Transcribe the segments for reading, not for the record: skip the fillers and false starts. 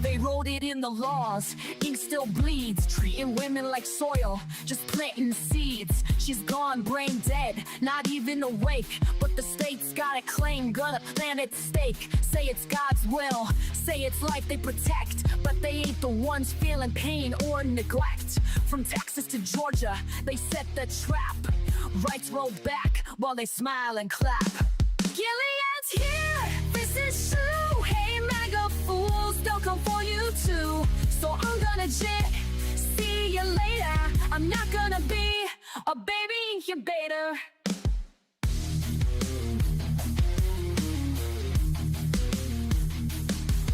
They wrote it in the laws, ink still bleeds, treating women like soil, just planting seeds. She's gone, brain dead, not even awake, but the state's got a claim, gonna plant its stake. Say it's God's will, say it's life they protect, but they ain't the ones feeling pain or neglect. From Texas to Georgia, they set the trap, rights rolled back while they smile and clap. Gilead's here, this is true. Hey MAGA fools, they'll come for you too. So I'm gonna jet, see you later. I'm not gonna be a baby incubator.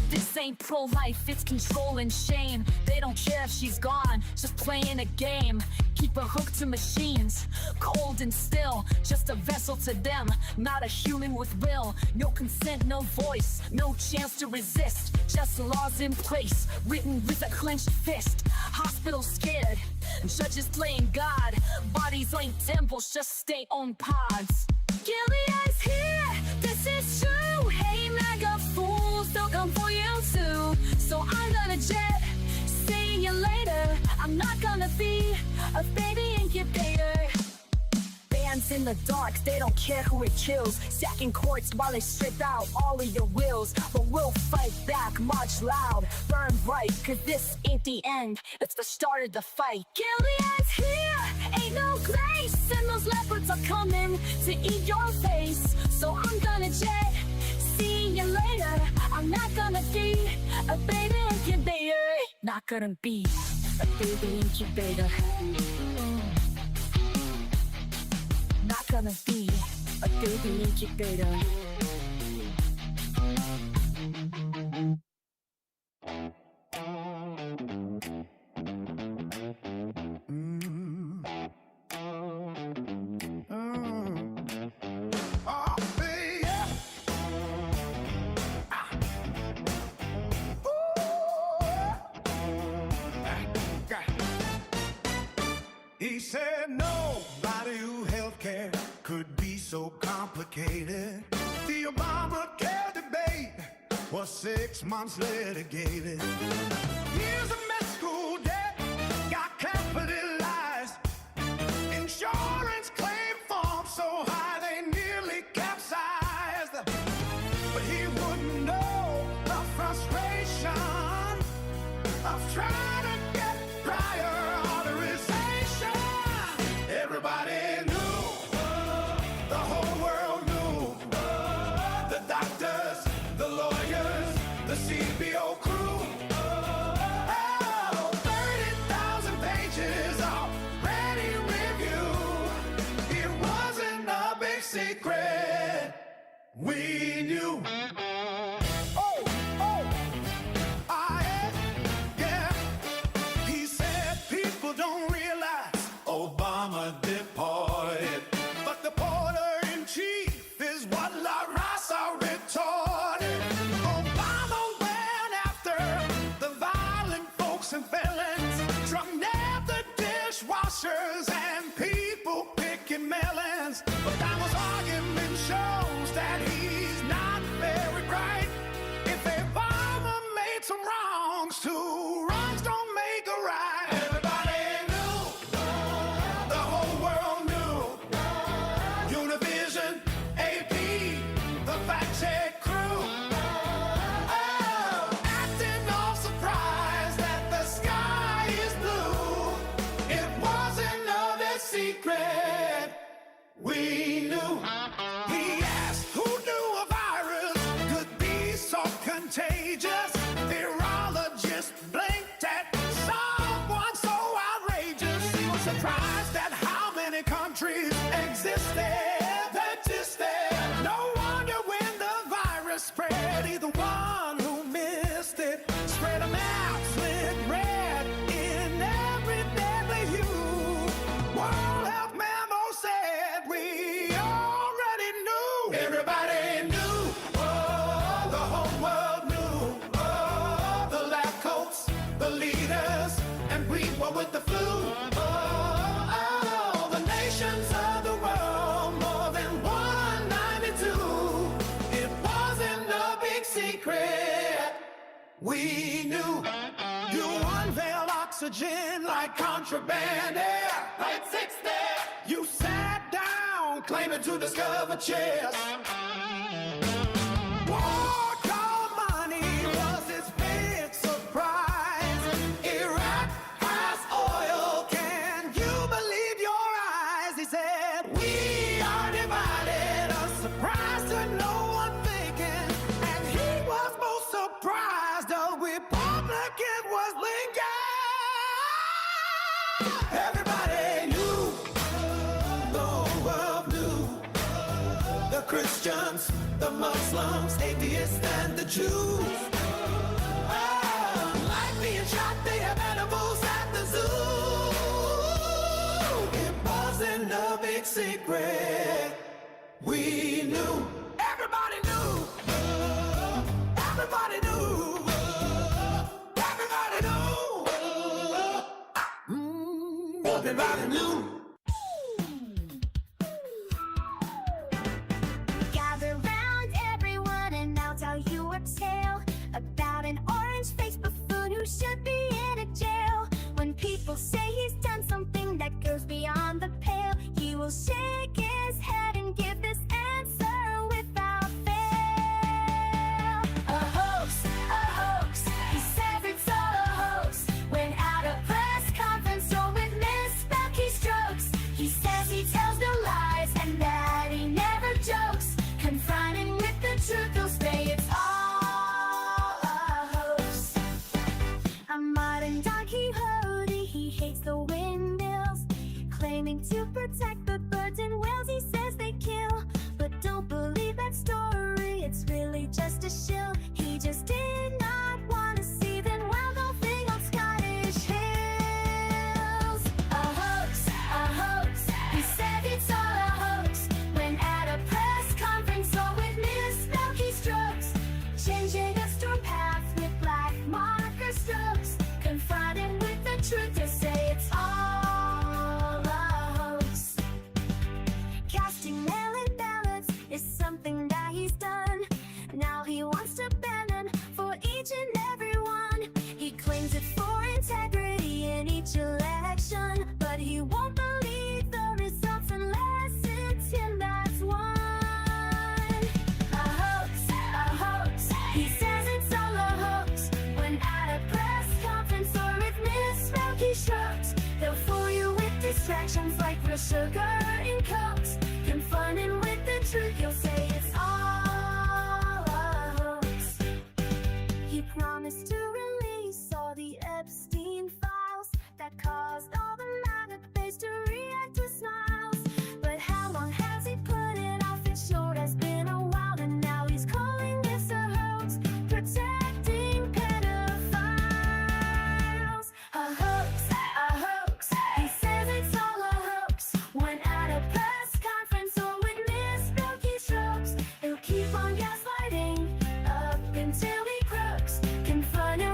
This ain't pro-life, it's control and shame. They don't care if she's gone, just playing a game. Keep her hooked to machines, cold and still, just a vessel to them, not a human with will. No consent, no voice, no chance to resist. Just laws in place, written with a clenched fist. Hospitals scared, judges playing God. Bodies ain't temples, just state-owned pods. Gilead's here, this is true. Hey MAGA fools, they'll come for you too. So I'm gonna jet, see you later. I'm not gonna be a baby incubator. Bands in the dark, they don't care who it kills. Sacking courts while they strip out all of your wills. But we'll fight back, march loud, burn bright, cause this ain't the end, it's the start of the fight. Gilead's here, ain't no grace, and those leopards are coming to eat your face. So I'm gonna jet, see you later. I'm not gonna be a baby incubator. Not gonna be a baby incubator. Not gonna be a baby incubator. He said nobody who healthcare could be so complicated. The Obamacare debate was 6 months litigated. Years of med school debt got capitalized. Insurance claim forms so high they nearly capsized. But he wouldn't know the frustration of trying to get prior authorization. Everybody knew, the whole world knew, the doctors, the lawyers, the CBO crew. Oh, 30,000 pages already reviewed. It wasn't a big secret, we knew. Don't realize Obama deported, but the porter-in-chief is what La Raza retorted. Obama went after the violent folks and felons, drug nabbed the dishwashers and people picking melons. But Obama's argument shows that he's not very bright. If Obama made some wrongs, two wrongs don't make a right. We knew. He asked who knew a virus could be so contagious. Virologists blinked at someone so outrageous. He was surprised at how many countries existed. No wonder when the virus spread, he the one who missed it. Spread them out, slit red in every deadly hue. World Health Memo said we already knew. Everybody knew. Oh, the whole world knew. Oh, the lab coats, the leaders, and we were with the flu. Oh, the nations of the world, more than 192. We knew you unveiled oxygen like contraband air. Right six there. You sat down, claiming to discover chairs. War called money was his big surprise. Iraq has oil, can you believe your eyes? He said, we are divided, a surprise to no one thinking. And he was most surprised a Republican was Lincoln. Everybody knew, the whole world knew. The Christians, the Muslims, atheists, and the Jews. Like being shot, they have animals at the zoo. It wasn't a big secret. We knew. Everybody knew. Everybody knew. Everybody knew. Everybody knew. Gather round, everyone, and I'll tell you a tale about an orange-faced buffoon who should be in a jail. When people say he's done something that goes beyond the pale, he will shake his head and give this answer without fail. A hoax, he says it's all a hoax. When at a press conference or with misspelled keystrokes, he says he tells no lies and that he never jokes. Confronting with the truth, he'll say it's all a hoax. A modern Don Quixote, he hates the windmills, claiming to protect the birds and whales he says they kill. But don't believe that story, it's really just a shill. He just did not want to see them wild golfing on Scottish hills. A hoax, he said it's all a hoax. When at a press conference or with misspelled keystrokes, changing a storm path with black marker strokes. Confronted with the truth, he'll say it's all a hoax. Casting mail-in ballots is something that he's done. Now he wants to ban them for each and every one. He claims it for integrity in each election, but he won't believe the results unless it's him that's won. A hoax, he says it's all a hoax. When at a press conference or with misspelled keystrokes, they'll fool you with distractions like real sugar in Cokes. Confronting with the truth, he'll say it's all a hoax. He promised to release all the Epstein files that caused all the MAGA base to react with smiles. But how long has he put it off? It sure has been a while, and now he's calling this a hoax, protecting pedophiles. A hoax, he says it's all a hoax. When at a press conference or with misspelled keystrokes, he'll keep on gaslighting up until he croaks. Confronted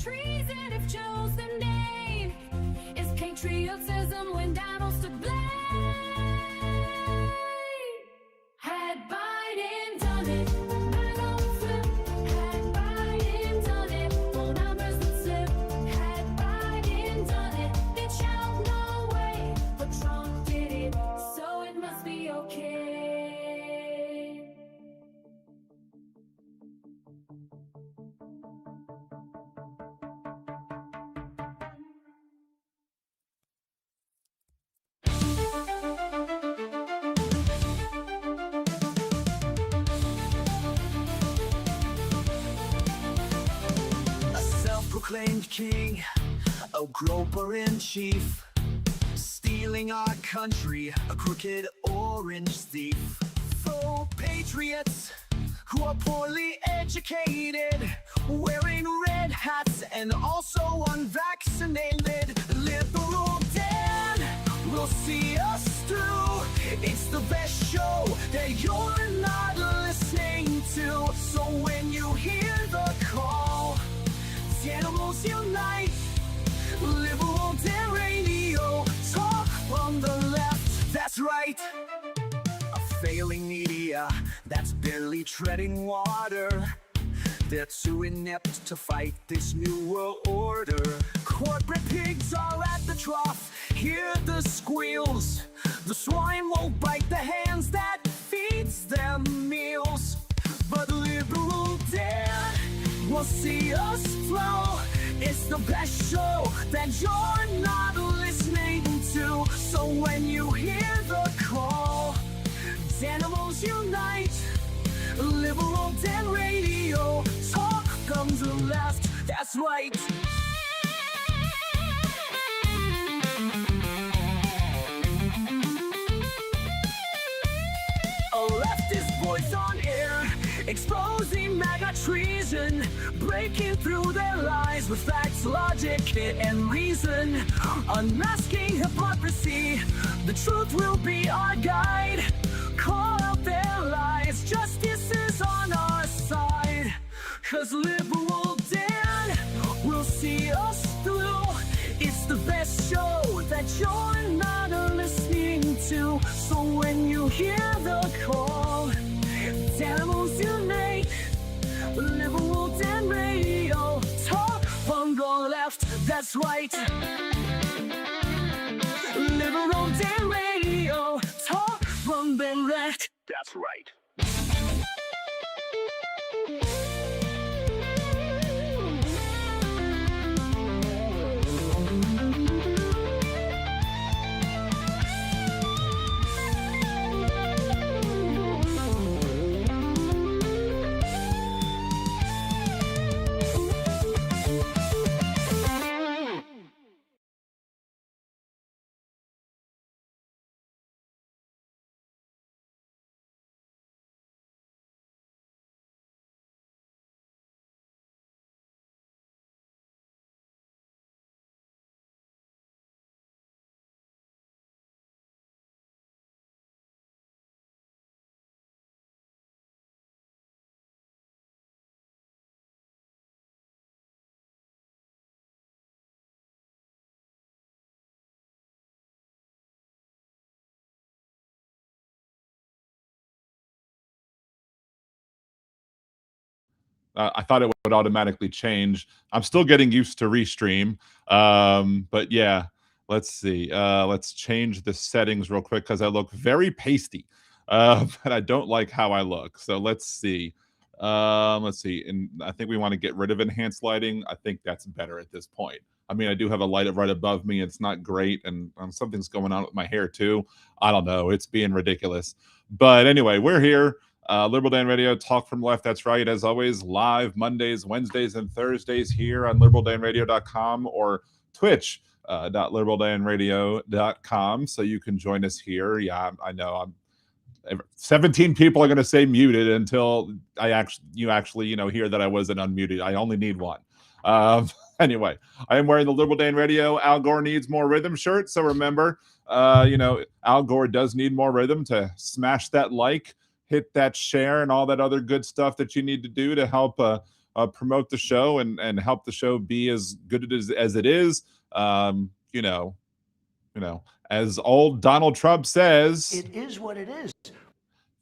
treason if chosen name. Is patriotism when Donald's to blame? Had Biden done it, I don't flip. Had Biden done it, more numbers would slip. Had Biden done it, they'd shout no way. But Trump did it, so it must be okay. A self-proclaimed king, a groper in chief, stealing our country, a crooked orange thief. Faux patriots who are poorly educated, wearing red hats and also unvaccinated. Liberal Dan will see us through. It's the best show that you're not listening to. So when you hear the call, animals unite. Liberal Dan Radio, talk from the left, that's right. A failing media that's barely treading water. They're too inept to fight this new world order. Corporate pigs are at the trough, hear the squeals. The swine won't bite the hands that feeds them meals. But Liberal Dan will see us flow. It's the best show that you're not listening to. So when you hear the call, animals unite. Liberal Dan Radio, talk from the left, that's right. A leftist voice on air, exposing MAGA treason, breaking through their lies with facts, logic, and reason. Unmasking hypocrisy, the truth will be our guide. Call out their lies, justice is on our side. 'Cause Liberal Dan will see us through. It's the best show that you're not listening to. So when you hear the call, animals unite. Liberal Dan Radio, talk from the left, that's right. Liberal Dan Radio, talk from the left, that's right. I thought it would automatically change. I'm still getting used to Restream. But yeah, let's see. Let's change the settings real quick because I look very pasty. But I don't like how I look. So let's see. Let's see. And I think we want to get rid of enhanced lighting. I think that's better at this point. I mean, I do have a light right above me. It's not great. And something's going on with my hair too. I don't know. It's being ridiculous. But anyway, we're here. Liberal Dan Radio, talk from left. That's right. As always, live Mondays, Wednesdays, and Thursdays here on liberaldanradio.com or twitch.liberaldanradio.com. So you can join us here. Yeah, I know. 17 people are going to say muted until you actually hear that I wasn't unmuted. I only need one. Anyway, I am wearing the Liberal Dan Radio Al Gore Needs More Rhythm shirt. So remember, Al Gore does need more rhythm. To smash that like, hit that share, and all that other good stuff that you need to do to help promote the show and help the show be as good as it is. You know, as old Donald Trump says, it is what it is.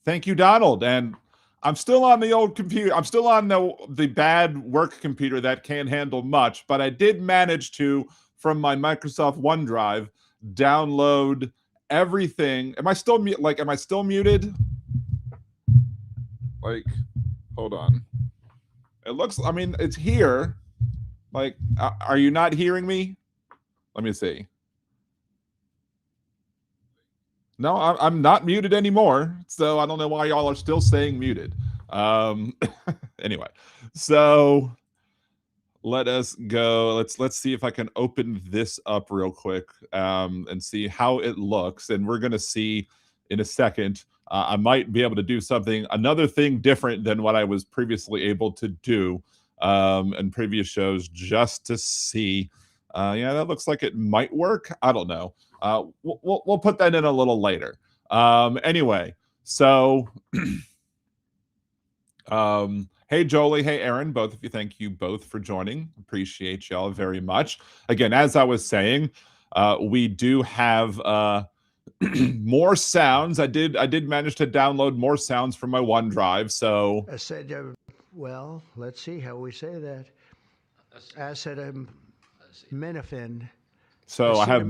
thank you, Donald. And I'm still on the old computer. I'm still on the bad work computer that can't handle much, but I did manage to, from my Microsoft OneDrive, download everything. Am I still muted? Like, hold on. It looks, I mean, it's here. Like, are you not hearing me? Let me see. No, I'm not muted anymore. So I don't know why y'all are still saying muted. Anyway, so let us go. Let's see if I can open this up real quick and see how it looks. And we're gonna see in a second. I might be able to do another thing different than what I was previously able to do in previous shows, just to see. Yeah, that looks like it might work. I don't know. We'll put that in a little later. Anyway, so hey Jolie, hey Aaron, both of you, thank you both for joining. Appreciate y'all very much. Again, as I was saying, we do have more sounds. I did manage to download more sounds from my OneDrive. So I said, well, let's see how we say that. Acetaminophen. So I have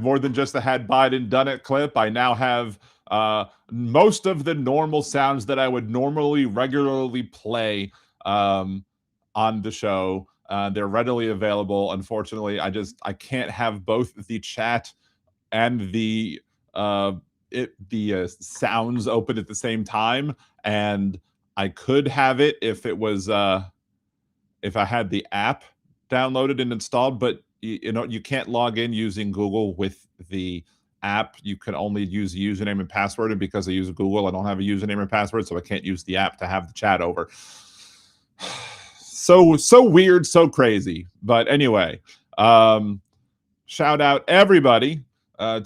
more than just the "had Biden done it" clip. I now have most of the normal sounds that I would normally regularly play on the show. They're readily available. Unfortunately, I can't have both the chat and the sounds open at the same time. And I could have it if it was if I had the app downloaded and installed, but you can't log in using Google with the app. You can only use username and password, and because I use Google, I don't have a username and password, so I can't use the app to have the chat over. So weird, so crazy. But anyway, shout out everybody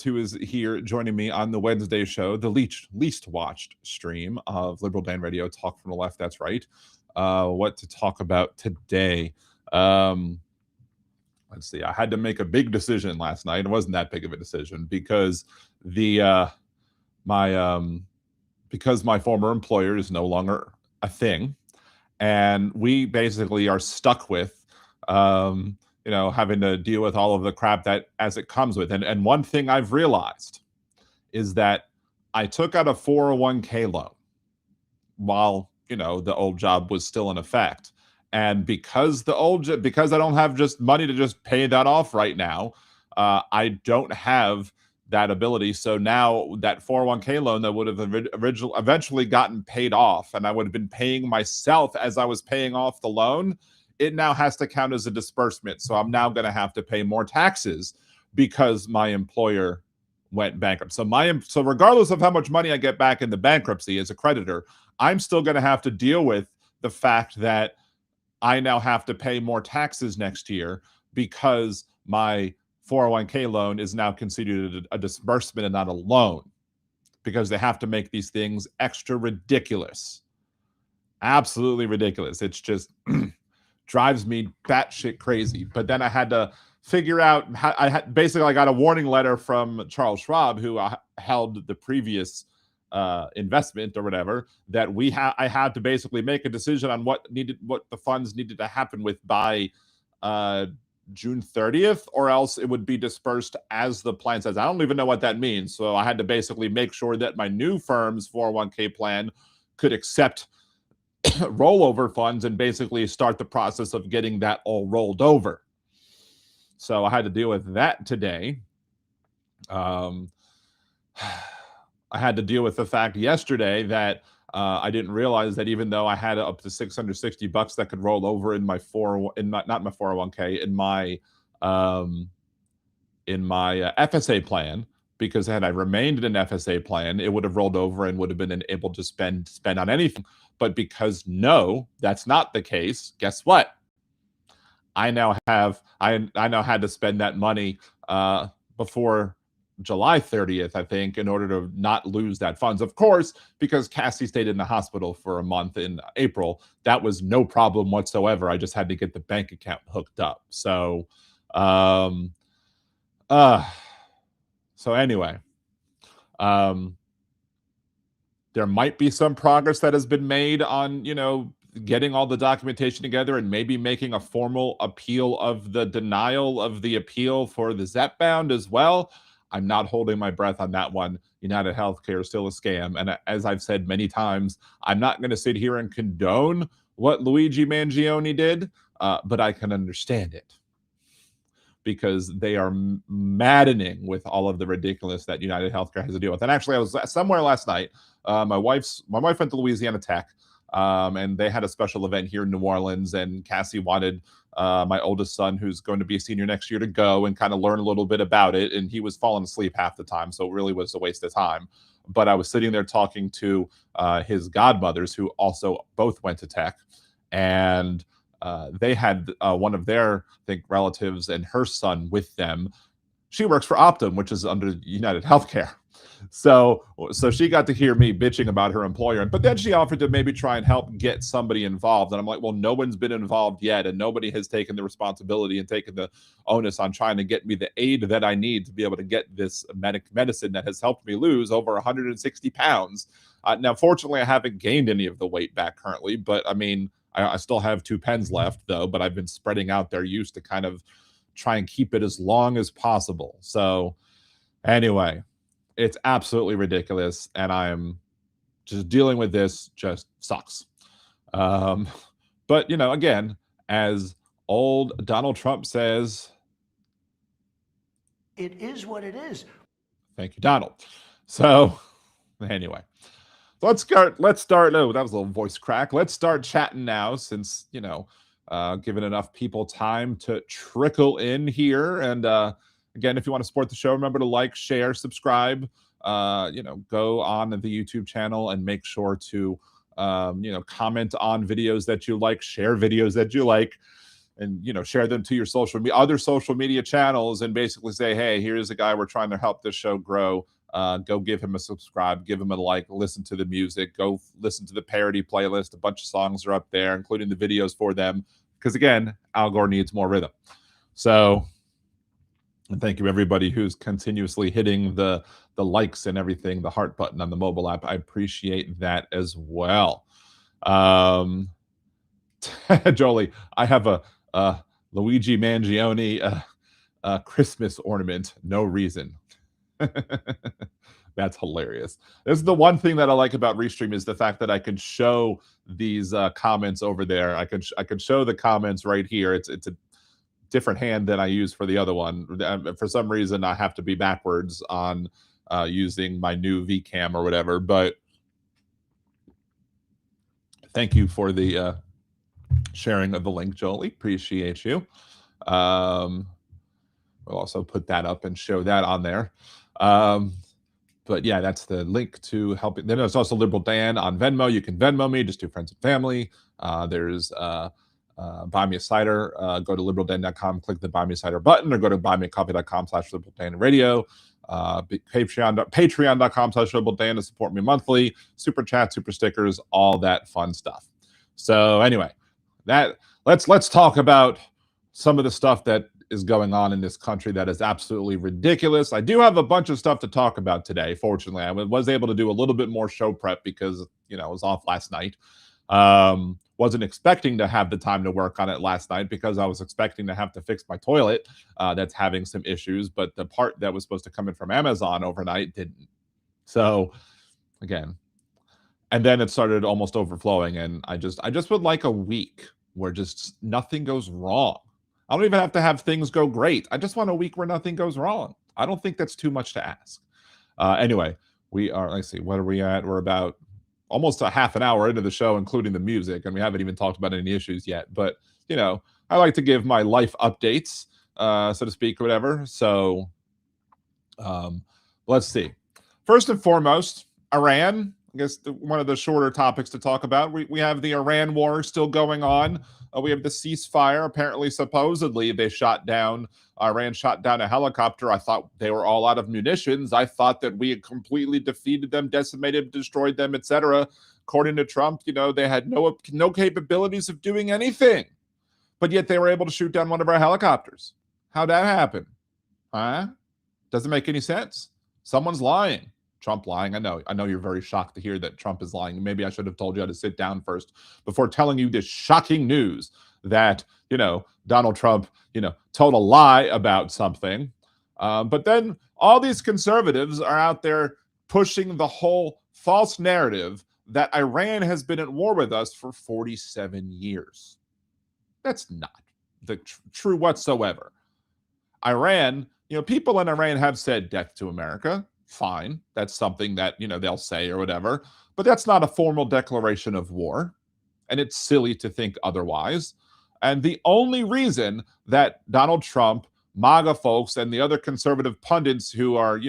who is here joining me on the Wednesday show, the least watched stream of Liberal Dan Radio, Talk from the Left. That's right. What to talk about today? Let's see. I had to make a big decision last night. It wasn't that big of a decision because because my former employer is no longer a thing, and we basically are stuck with having to deal with all of the crap that as it comes with. And one thing I've realized is that I took out a 401k loan while the old job was still in effect. And because I don't have just money to just pay that off right now, I don't have that ability. So now that 401k loan that would have eventually gotten paid off, and I would have been paying myself as I was paying off the loan, it now has to count as a disbursement. So I'm now going to have to pay more taxes because my employer went bankrupt. So regardless of how much money I get back in the bankruptcy as a creditor, I'm still going to have to deal with the fact that I now have to pay more taxes next year because my 401k loan is now considered a disbursement and not a loan, because they have to make these things extra ridiculous. Absolutely ridiculous. It's just drives me batshit crazy. But then I had to figure out how I got a warning letter from Charles Schwab, who held the previous investment or whatever, that I had to basically make a decision on what the funds needed to happen with by June 30th, or else it would be dispersed as the plan says. I don't even know what that means. So I had to basically make sure that my new firm's 401k plan could accept rollover funds and basically start the process of getting that all rolled over. So I had to deal with that today. I had to deal with the fact yesterday that I didn't realize that even though I had up to $660 that could roll over in my not my 401k, in my FSA plan, because had I remained in an FSA plan, it would have rolled over and would have been able to spend on anything. But because no, that's not the case, guess what? I now had to spend that money before July 30th, I think, in order to not lose that funds. Of course, because Cassie stayed in the hospital for a month in April, that was no problem whatsoever. I just had to get the bank account hooked up. So, anyway, there might be some progress that has been made on, getting all the documentation together and maybe making a formal appeal of the denial of the appeal for the ZEP bound as well. I'm not holding my breath on that one. United Healthcare is still a scam. And as I've said many times, I'm not going to sit here and condone what Luigi Mangione did, but I can understand it because they are maddening with all of the ridiculous that United Healthcare has to deal with. And actually, I was somewhere last night. My wife went to Louisiana Tech, and they had a special event here in New Orleans, and Cassie wanted my oldest son, who's going to be a senior next year, to go and kind of learn a little bit about it. And he was falling asleep half the time, so it really was a waste of time. But I was sitting there talking to his godmothers, who also both went to Tech, and they had one of their, I think, relatives and her son with them. She works for Optum, which is under United Healthcare. So she got to hear me bitching about her employer, but then she offered to maybe try and help get somebody involved. And I'm like, well, no one's been involved yet, and nobody has taken the responsibility and taken the onus on trying to get me the aid that I need to be able to get this medicine that has helped me lose over 160 pounds. Now, fortunately, I haven't gained any of the weight back currently, but I mean, I still have 2 pens left, though, but I've been spreading out their use to kind of try and keep it as long as possible. So anyway, it's absolutely ridiculous, and I'm just dealing with this just sucks. But, again, as old Donald Trump says, It is what it is. thank you, Donald. So anyway, let's start. Oh, that was a little voice crack. Let's start chatting now, since, giving enough people time to trickle in here. And again, if you want to support the show, remember to like, share, subscribe. Go on the YouTube channel and make sure to, comment on videos that you like, share videos that you like, and, share them to your other social media channels, and basically say, hey, here's a guy, we're trying to help this show grow. Go give him a subscribe, give him a like, listen to the music, go listen to the parody playlist. A bunch of songs are up there, including the videos for them. Because again, Al Gore needs more rhythm. So, and thank you everybody who's continuously hitting the likes and everything, the heart button on the mobile app. I appreciate that as well. Jolie, I have a Luigi Mangione Christmas ornament. No reason. That's hilarious. This is the one thing that I like about Restream, is the fact that I can show these comments over there. I can show the comments right here. It's a different hand than I use for the other one. For some reason, I have to be backwards on using my new VCam or whatever. But thank you for the sharing of the link, Jolie. Appreciate you. We'll also put that up and show that on there. But yeah, that's the link to help. Then there's also Liberal Dan on Venmo. You can Venmo me, just do friends and family. There's Buy Me a Cider. Go to liberaldan.com, click the Buy Me a Cider button, or go to buymeacoffee.com/liberaldanradio. Patreon.com/liberaldan to support me monthly. Super chat, super stickers, all that fun stuff. So anyway, let's talk about some of the stuff that is going on in this country that is absolutely ridiculous. I do have a bunch of stuff to talk about today. Fortunately, I was able to do a little bit more show prep because, I was off last night. Wasn't expecting to have the time to work on it last night because I was expecting to have to fix my toilet that's having some issues, but the part that was supposed to come in from Amazon overnight didn't. So again, and then it started almost overflowing, and I just would like a week where just nothing goes wrong. I don't even have to have things go great. I just want a week where nothing goes wrong. I don't think that's too much to ask. Anyway, we are, let's see, what are we at? We're about almost a half an hour into the show, including the music, and we haven't even talked about any issues yet. But, I like to give my life updates, so to speak, or whatever. So let's see. First and foremost, Iran I guess one of the shorter topics to talk about. We have the Iran war still going on. We have the ceasefire. Apparently, supposedly, Iran shot down a helicopter. I thought they were all out of munitions. I thought that we had completely defeated them, decimated, destroyed them, etc. According to Trump, they had no capabilities of doing anything. But yet they were able to shoot down one of our helicopters. How'd that happen? Huh? Doesn't make any sense. Someone's lying. Trump lying. I know you're very shocked to hear that Trump is lying. Maybe I should have told you how to sit down first before telling you this shocking news that, Donald Trump, told a lie about something. But then all these conservatives are out there pushing the whole false narrative that Iran has been at war with us for 47 years. That's not true whatsoever. Iran, people in Iran have said death to America. Fine. That's something that, they'll say or whatever. But that's not a formal declaration of war. And it's silly to think otherwise. And the only reason that Donald Trump, MAGA folks, and the other conservative pundits who are,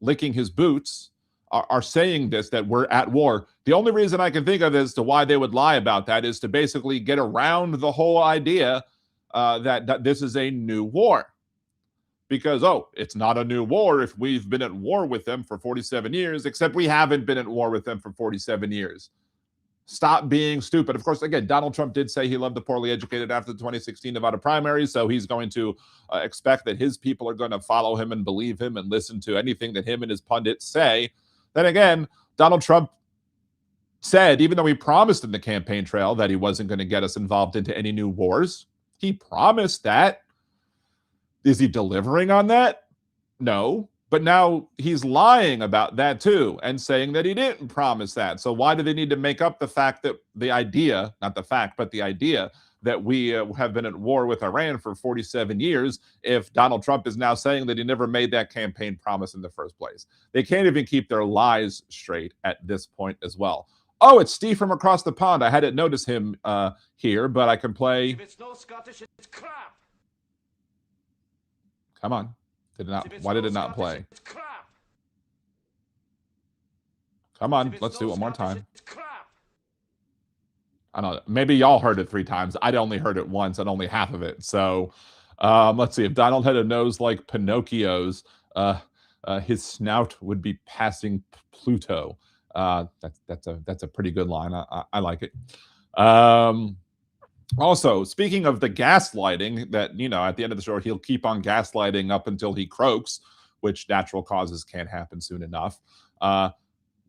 licking his boots are saying this, that we're at war. The only reason I can think of as to why they would lie about that is to basically get around the whole idea that this is a new war. Because, it's not a new war if we've been at war with them for 47 years, except we haven't been at war with them for 47 years. Stop being stupid. Of course, again, Donald Trump did say he loved the poorly educated after the 2016 Nevada primary, so he's going to expect that his people are going to follow him and believe him and listen to anything that him and his pundits say. Then again, Donald Trump said, even though he promised in the campaign trail that he wasn't going to get us involved into any new wars, he promised that. Is he delivering on that? No. But now he's lying about that too and saying that he didn't promise that. So why do they need to make up the fact that the idea, not the fact, but the idea that we have been at war with Iran for 47 years if Donald Trump is now saying that he never made that campaign promise in the first place? They can't even keep their lies straight at this point as well. Oh, it's Steve from across the pond. I hadn't noticed him here, but I can play. If it's no Scottish, it's crap. Come on. Why did it not play? It's crap. Come on, let's do it one more time. I don't know. Maybe y'all heard it 3 times. I'd only heard it once and only half of it. So let's see. If Donald had a nose like Pinocchio's, his snout would be passing Pluto. That's a pretty good line. I like it. Also, speaking of the gaslighting, that, at the end of the show, he'll keep on gaslighting up until he croaks, which natural causes can't happen soon enough.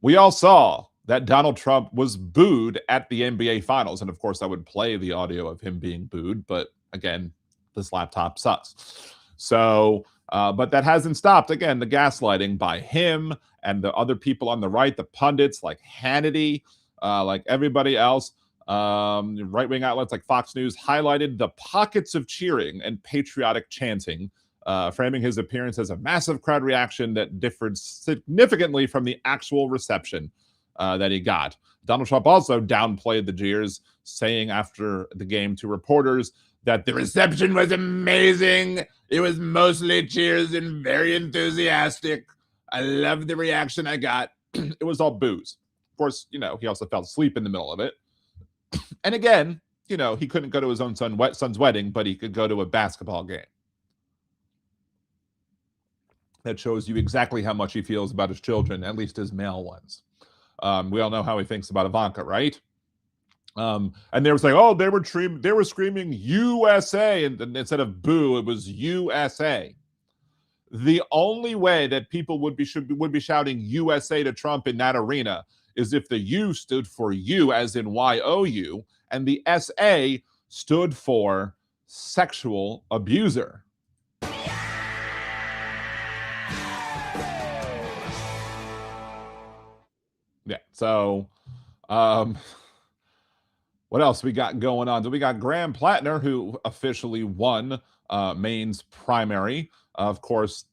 We all saw that Donald Trump was booed at the NBA Finals. And of course, I would play the audio of him being booed. But again, this laptop sucks. So, but that hasn't stopped, again, the gaslighting by him and the other people on the right, the pundits like Hannity, like everybody else. Right-wing outlets like Fox News highlighted the pockets of cheering and patriotic chanting, framing his appearance as a massive crowd reaction that differed significantly from the actual reception that he got. Donald Trump also downplayed the jeers, saying after the game to reporters that the reception was amazing. It was mostly cheers and very enthusiastic. I love the reaction I got. It was all boos. Of course, he also fell asleep in the middle of it. And again, he couldn't go to his own son's wedding, but he could go to a basketball game. That shows you exactly how much he feels about his children, at least his male ones. We all know how he thinks about Ivanka, right? And they were saying, they were screaming USA, and instead of boo, it was USA. The only way that people would be shouting USA to Trump in that arena is if the U stood for you, as in YOU, and the SA stood for sexual abuser. Yeah, so what else we got going on? So we got Graham Plattner, who officially won Maine's primary. Of course,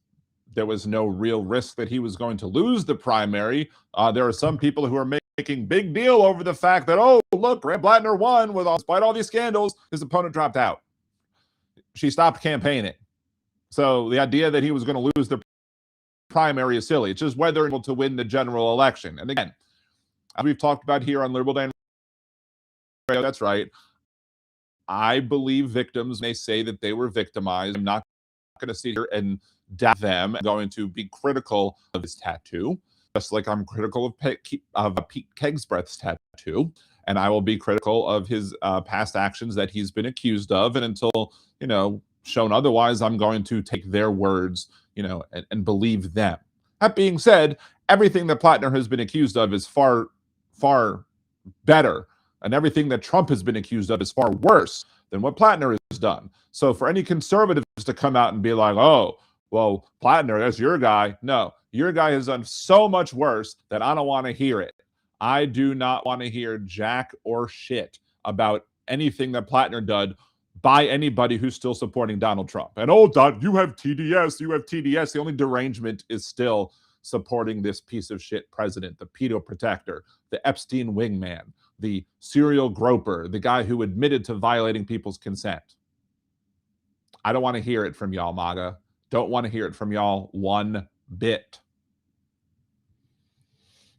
there was no real risk that he was going to lose the primary. There are some people who are making big deal over the fact that, look, Graham Plattner won despite all these scandals. His opponent dropped out. She stopped campaigning. So the idea that he was going to lose the primary is silly. It's just whether they're able to win the general election. And again, as we've talked about here on Liberal Dan Radio, that's right. I believe victims may say that they were victimized. I'm not going to sit here and doubt them. I'm going to be critical of his tattoo, just like I'm critical of Pete Kegsbreath's tattoo. And I will be critical of his past actions that he's been accused of. And until, shown otherwise, I'm going to take their words, and believe them. That being said, everything that Plattner has been accused of is far, far better. And everything that Trump has been accused of is far worse than what Plattner has done. So for any conservatives to come out and be like, oh, well, Plattner, that's your guy. No, your guy has done so much worse that I don't want to hear it. I do not want to hear jack or shit about anything that Plattner did by anybody who's still supporting Donald Trump. And you have TDS, you have TDS. The only derangement is still supporting this piece of shit president, the pedo protector, the Epstein wingman, the serial groper, the guy who admitted to violating people's consent. I don't want to hear it from y'all, MAGA. Don't want to hear it from y'all one bit.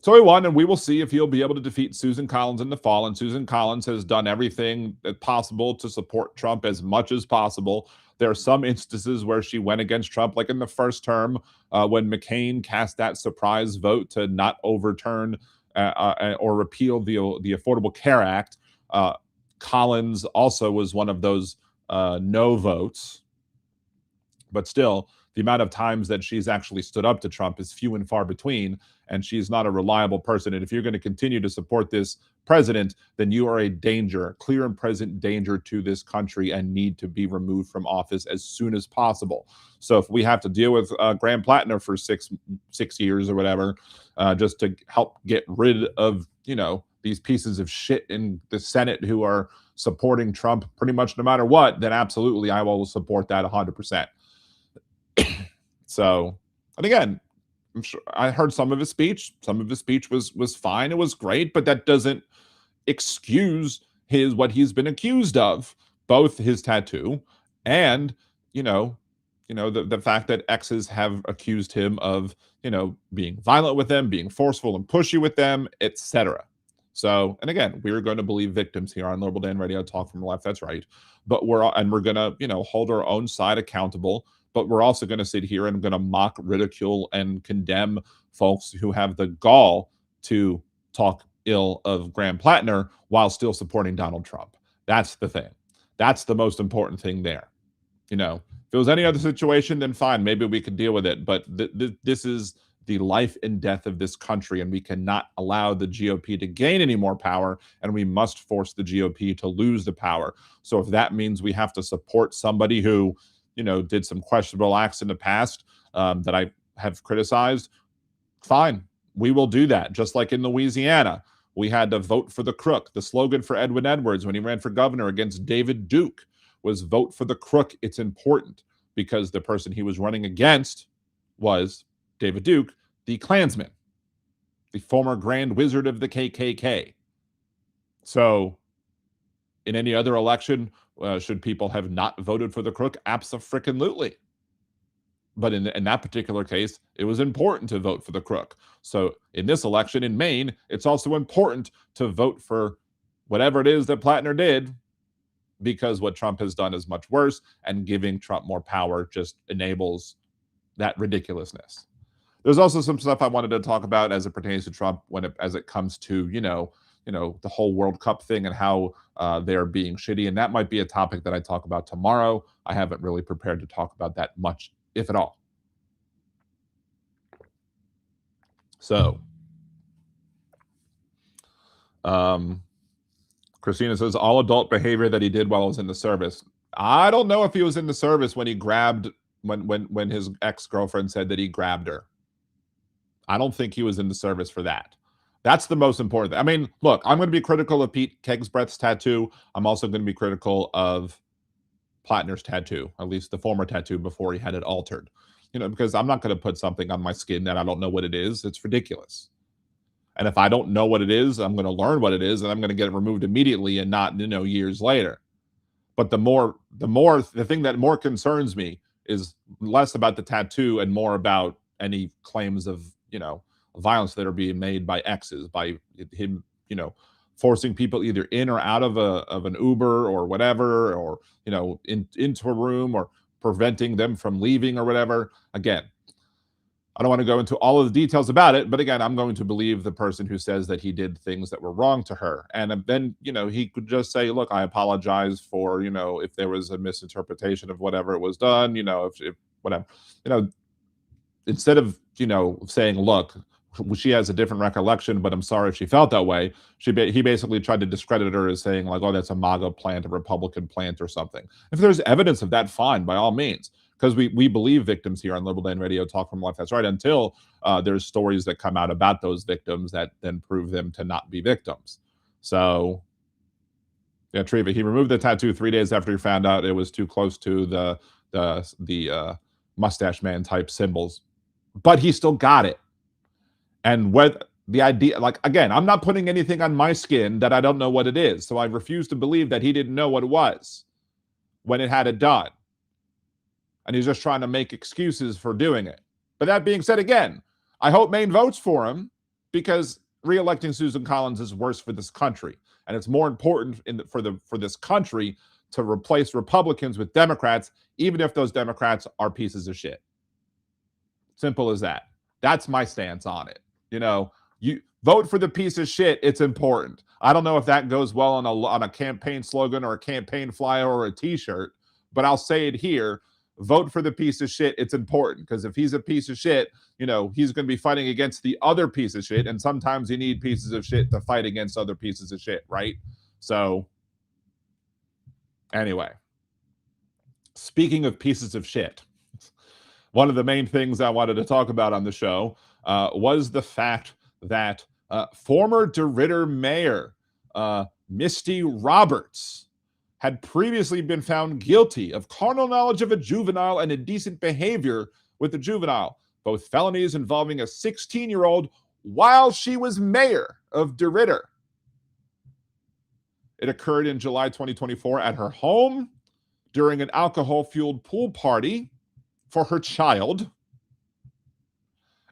So he won, and we will see if he'll be able to defeat Susan Collins in the fall. And Susan Collins has done everything possible to support Trump as much as possible. There are some instances where she went against Trump, like in the first term when McCain cast that surprise vote to not overturn or repeal the Affordable Care Act. Collins also was one of those no votes. But still, the amount of times that she's actually stood up to Trump is few and far between, and she's not a reliable person. And if you're going to continue to support this president, then you are a danger, clear and present danger to this country, and need to be removed from office as soon as possible. So if we have to deal with Graham Plattner for six years or whatever, just to help get rid of, these pieces of shit in the Senate who are supporting Trump pretty much no matter what, then absolutely I will support that 100%. So, and again, I'm sure I heard some of his speech. Some of his speech was fine. It was great, but that doesn't excuse what he's been accused of, both his tattoo and, the fact that exes have accused him of, being violent with them, being forceful and pushy with them, etc. So, and again, we're going to believe victims here on Liberal Dan Radio, talk from the left. That's right. But we're going to, hold our own side accountable. But we're also going to sit here and going to mock, ridicule, and condemn folks who have the gall to talk ill of Graham Plattner while still supporting Donald Trump. That's the thing. That's the most important thing there. If it was any other situation, then fine, maybe we could deal with it. But this is the life and death of this country, and we cannot allow the GOP to gain any more power, and we must force the GOP to lose the power. So if that means we have to support somebody who did some questionable acts in the past that I have criticized, fine, we will do that. Just like in Louisiana, we had to vote for the crook. The slogan for Edwin Edwards when he ran for governor against David Duke was vote for the crook. It's important because the person he was running against was David Duke, the Klansman, the former Grand Wizard of the KKK. So in any other election, should people have not voted for the crook? Abso-frickin-lutely. But in that particular case, it was important to vote for the crook. So in this election in Maine, it's also important to vote for whatever it is that Plattner did, because what Trump has done is much worse, and giving Trump more power just enables that ridiculousness. There's also some stuff I wanted to talk about as it pertains to Trump as it comes to, the whole World Cup thing and how they're being shitty. And that might be a topic that I talk about tomorrow. I haven't really prepared to talk about that much, if at all. So, Christina says, all adult behavior that he did while he was in the service. I don't know if he was in the service when he grabbed, when his ex-girlfriend said that he grabbed her. I don't think he was in the service for that. That's the most important thing. I mean, look, I'm going to be critical of Pete Kegsbreath's tattoo. I'm also going to be critical of Plattner's tattoo, at least the former tattoo before he had it altered. Because I'm not going to put something on my skin that I don't know what it is. It's ridiculous. And if I don't know what it is, I'm going to learn what it is, and I'm going to get it removed immediately and not, years later. But the thing that more concerns me is less about the tattoo and more about any claims of, violence that are being made by exes, by him, forcing people either in or out of an Uber or whatever, or, into a room, or preventing them from leaving or whatever. Again, I don't want to go into all of the details about it, but again, I'm going to believe the person who says that he did things that were wrong to her. And then, he could just say, look, I apologize for, if there was a misinterpretation of whatever it was done, if whatever, instead of, saying, look, she has a different recollection, but I'm sorry if she felt that way. He basically tried to discredit her as saying like, oh, that's a MAGA plant, a Republican plant or something. If there's evidence of that, fine, by all means. Because we believe victims here on Liberal Dan Radio, Talk from Life. That's right. Until there's stories that come out about those victims that then prove them to not be victims. So, yeah, Treva, he removed the tattoo 3 days after he found out it was too close to the mustache man type symbols, but he still got it. And what the idea, like, again, I'm not putting anything on my skin that I don't know what it is. So I refuse to believe that he didn't know what it was when it had it done. And he's just trying to make excuses for doing it. But that being said, again, I hope Maine votes for him, because re-electing Susan Collins is worse for this country. And it's more important for this country to replace Republicans with Democrats, even if those Democrats are pieces of shit. Simple as that. That's my stance on it. You vote for the piece of shit. It's important. I don't know if that goes well on a campaign slogan or a campaign flyer or a t-shirt, but I'll say it here. Vote for the piece of shit. It's important, because if he's a piece of shit, he's going to be fighting against the other piece of shit. And sometimes you need pieces of shit to fight against other pieces of shit, right? So anyway, speaking of pieces of shit, one of the main things I wanted to talk about on the show was the fact that former DeRidder mayor Misty Roberts had previously been found guilty of carnal knowledge of a juvenile and indecent behavior with a juvenile, both felonies involving a 16-year-old, while she was mayor of DeRidder. It occurred in July 2024 at her home during an alcohol-fueled pool party for her child.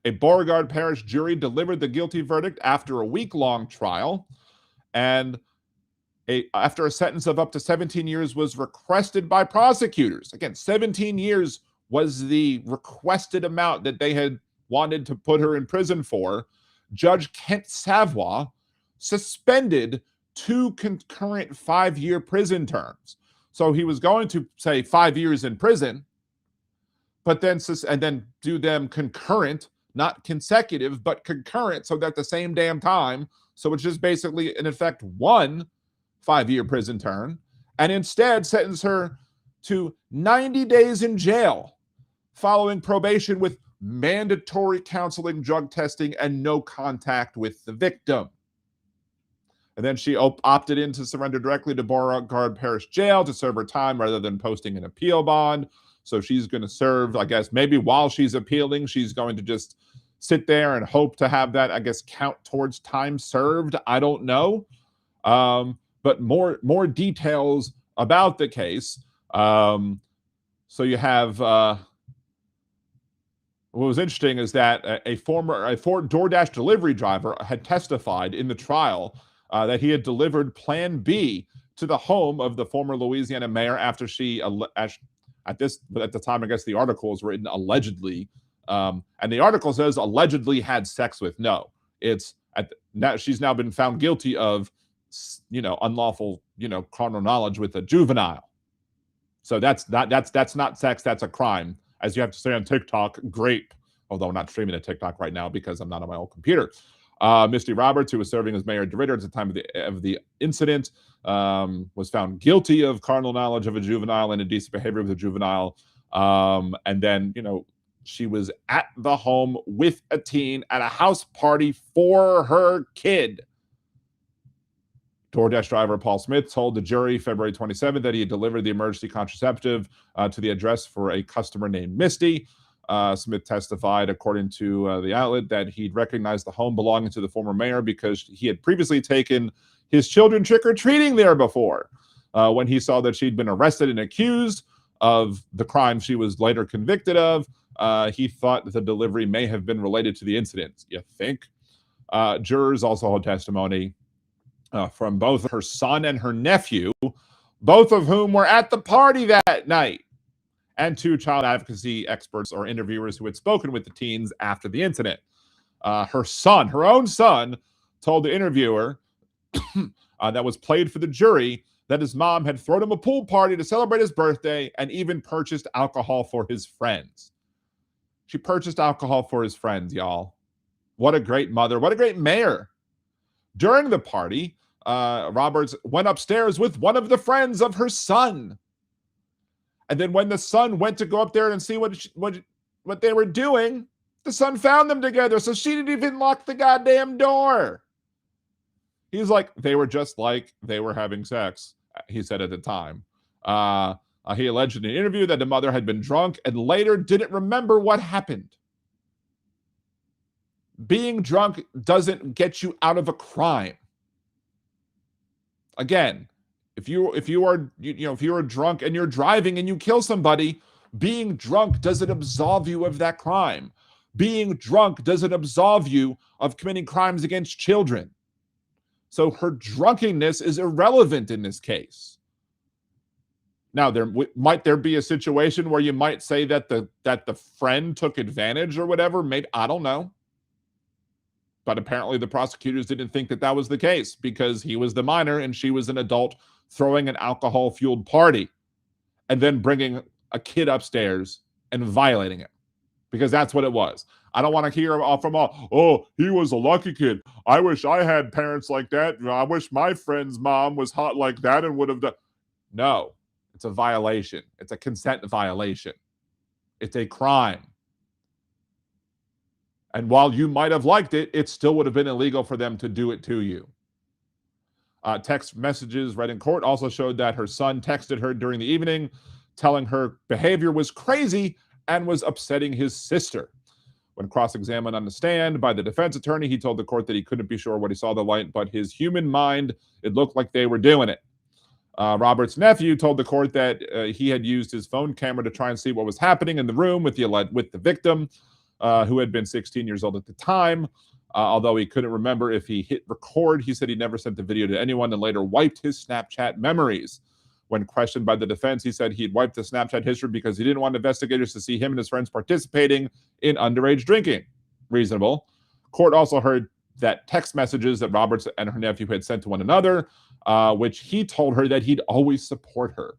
A Beauregard Parish jury delivered the guilty verdict after a week-long trial, and after a sentence of up to 17 years was requested by prosecutors. Again, 17 years was the requested amount that they had wanted to put her in prison for. Judge Kent Savoy suspended 2 concurrent 5-year prison terms. So he was going to say 5 years in prison, but then do them concurrent, not consecutive, but concurrent, so that the same damn time. So it's just basically, in effect, 1 5-year prison term, and instead sentence her to 90 days in jail following probation with mandatory counseling, drug testing, and no contact with the victim. And then she opted in to surrender directly to Beauregard Parish Jail to serve her time rather than posting an appeal bond. So she's going to serve, I guess, maybe while she's appealing, she's going to just sit there and hope to have that, I guess, count towards time served. I don't know. But more details about the case. So you have what was interesting is that a former DoorDash delivery driver had testified in the trial that he had delivered Plan B to the home of the former Louisiana mayor after she at the time, I guess the article is written allegedly, and the article says allegedly had sex with. No, it's now she's now been found guilty of unlawful, carnal knowledge with a juvenile. So that's not sex, that's a crime. As you have to say on TikTok, grape. Although I'm not streaming to TikTok right now because I'm not on my old computer. Misty Roberts, who was serving as mayor of DeRidder at the time of the incident, was found guilty of carnal knowledge of a juvenile and indecent behavior with a juvenile. And then, she was at the home with a teen at a house party for her kid. DoorDash driver Paul Smith told the jury February 27th that he had delivered the emergency contraceptive to the address for a customer named Misty. Smith testified, according to the outlet, that he'd recognized the home belonging to the former mayor because he had previously taken his children trick-or-treating there before. When he saw that she'd been arrested and accused of the crime she was later convicted of. He thought that the delivery may have been related to the incident. You think? Jurors also hold testimony from both her son and her nephew, both of whom were at the party that night, and 2 child advocacy experts or interviewers who had spoken with the teens after the incident. Her own son, told the interviewer that was played for the jury that his mom had thrown him a pool party to celebrate his birthday and even purchased alcohol for his friends. She purchased alcohol for his friends, y'all. What a great mother. What a great mayor. During the party, Roberts went upstairs with one of the friends of her son. And then when the son went to go up there and see what they were doing, the son found them together. So she didn't even lock the goddamn door. He's like, they were just like they were having sex, he said at the time. He alleged in an interview that the mother had been drunk and later didn't remember what happened. Being drunk doesn't get you out of a crime. Again, if you are drunk and you're driving and you kill somebody, being drunk doesn't absolve you of that crime. Being drunk doesn't absolve you of committing crimes against children. So her drunkenness is irrelevant in this case. Now, might there be a situation where you might say that the friend took advantage or whatever? Maybe, I don't know. But apparently the prosecutors didn't think that was the case because he was the minor and she was an adult throwing an alcohol-fueled party and then bringing a kid upstairs and violating it, because that's what it was. I don't want to hear from oh, he was a lucky kid. I wish I had parents like that. I wish my friend's mom was hot like that and would have done. No, it's a violation. It's a consent violation. It's a crime. And while you might have liked it, it still would have been illegal for them to do it to you. Text messages read in court also showed that her son texted her during the evening, telling her behavior was crazy and was upsetting his sister. When cross-examined on the stand by the defense attorney, he told the court that he couldn't be sure what he saw the light, but his human mind, it looked like they were doing it. Robert's nephew told the court that he had used his phone camera to try and see what was happening in the room with the victim, who had been 16 years old at the time. Although he couldn't remember if he hit record, he said he never sent the video to anyone and later wiped his Snapchat memories. When questioned by the defense, he said he'd wiped the Snapchat history because he didn't want investigators to see him and his friends participating in underage drinking. Reasonable. Court also heard that text messages that Roberts and her nephew had sent to one another, which he told her that he'd always support her.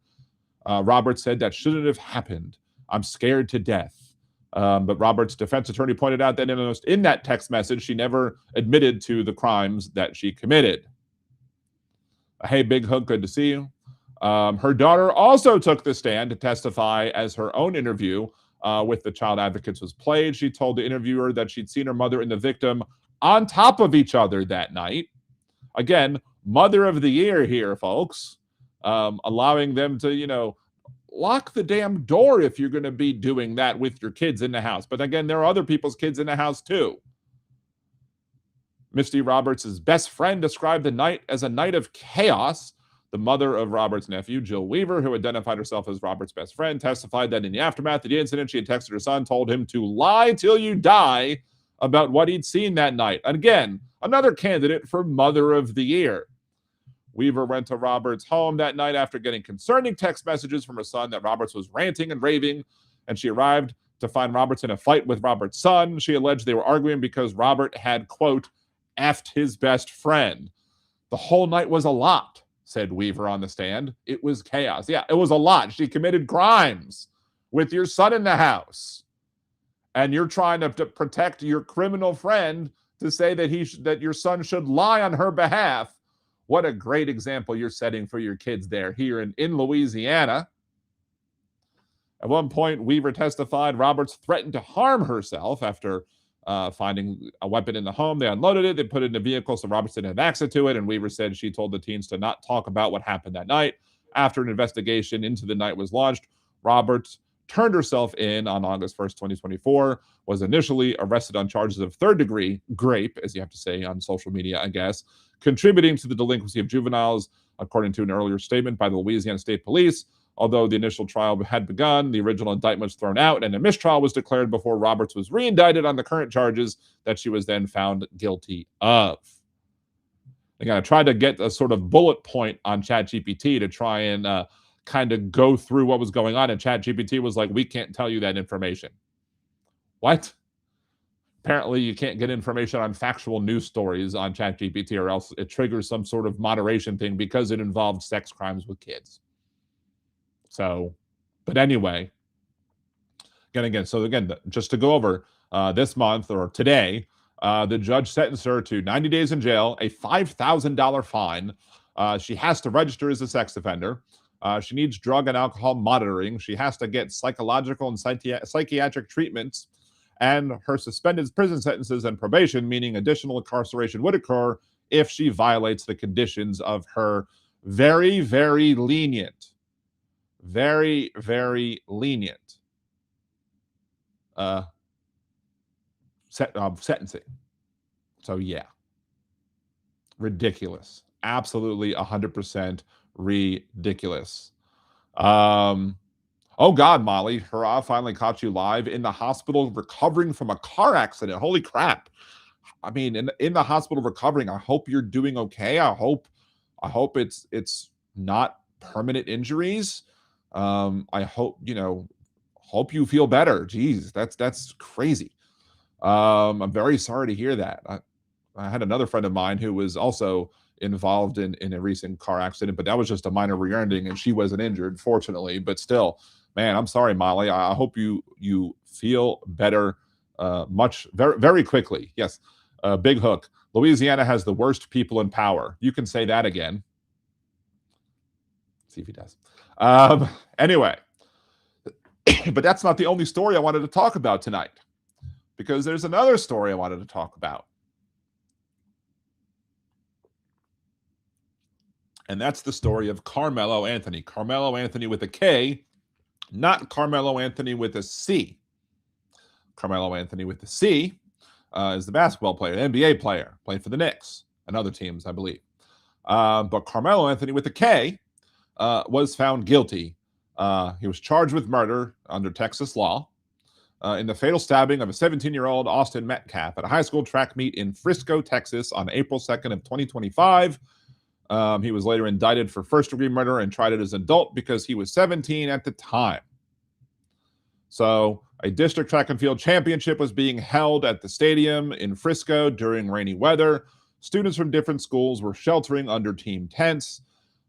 Roberts said that shouldn't have happened. I'm scared to death. But Roberts' defense attorney pointed out that in that text message, she never admitted to the crimes that she committed. Hey, Big Hook, good to see you. Her daughter also took the stand to testify as her own interview with the child advocates was played. She told the interviewer that she'd seen her mother and the victim on top of each other that night. Again, mother of the year here, folks. Allowing them to, lock the damn door if you're going to be doing that with your kids in the house. But again, there are other people's kids in the house too. Misty Roberts' best friend described the night as a night of chaos. The mother of Roberts' nephew, Jill Weaver, who identified herself as Roberts' best friend, testified that in the aftermath of the incident, she had texted her son, told him to lie till you die about what he'd seen that night. And again, another candidate for Mother of the Year. Weaver went to Roberts' home that night after getting concerning text messages from her son that Roberts was ranting and raving, and she arrived to find Roberts in a fight with Roberts' son. She alleged they were arguing because Robert had, quote, effed his best friend. The whole night was a lot, said Weaver on the stand. It was chaos. Yeah, it was a lot. She committed crimes with your son in the house. And you're trying to protect your criminal friend to say that your son should lie on her behalf. What a great example you're setting for your kids there here in Louisiana. At one point, Weaver testified Roberts threatened to harm herself after finding a weapon in the home. They unloaded it. They put it in the vehicle so Roberts didn't have access to it. And Weaver said she told the teens to not talk about what happened that night. After an investigation into the night was launched, Roberts turned herself in on August 1st, 2024, was initially arrested on charges of third-degree grape, as you have to say on social media, I guess, contributing to the delinquency of juveniles, according to an earlier statement by the Louisiana State Police. Although the initial trial had begun, the original indictment was thrown out and a mistrial was declared before Roberts was reindicted on the current charges that she was then found guilty of. Again, I tried to get a sort of bullet point on ChatGPT to try and kind of go through what was going on, and ChatGPT was like, we can't tell you that information. What? Apparently, you can't get information on factual news stories on ChatGPT, or else it triggers some sort of moderation thing because it involved sex crimes with kids. So, but anyway, so just to go over this month or today, the judge sentenced her to 90 days in jail, a $5,000 fine. She has to register as a sex offender. She needs drug and alcohol monitoring. She has to get psychological and psychiatric treatments. And her suspended prison sentences and probation, meaning additional incarceration, would occur if she violates the conditions of her very, very lenient sentencing. So yeah, ridiculous. Absolutely 100% ridiculous. Oh God, Molly, hurrah, finally caught you live in the hospital recovering from a car accident. Holy crap. I mean, in the hospital recovering, I hope you're doing okay. I hope it's not permanent injuries. I hope you feel better. Jeez, that's crazy. I'm very sorry to hear that. I had another friend of mine who was also involved in a recent car accident, but that was just a minor rear ending and she wasn't injured, fortunately. But still, man, I'm sorry, Molly. I hope you feel better very, very quickly. Yes, Big Hook. Louisiana has the worst people in power. You can say that again. See if he does. Anyway, but that's not the only story I wanted to talk about tonight, because there's another story I wanted to talk about. And that's the story of Karmelo Anthony. Karmelo Anthony with a K, not Karmelo Anthony with a C. Karmelo Anthony with a C is the basketball player, the NBA player, played for the Knicks and other teams, I believe. But Karmelo Anthony with a K was found guilty. He was charged with murder under Texas law in the fatal stabbing of a 17-year-old Austin Metcalf at a high school track meet in Frisco, Texas on April 2nd of 2025. He was later indicted for first-degree murder and tried it as an adult because he was 17 at the time. So a district track and field championship was being held at the stadium in Frisco during rainy weather. Students from different schools were sheltering under team tents.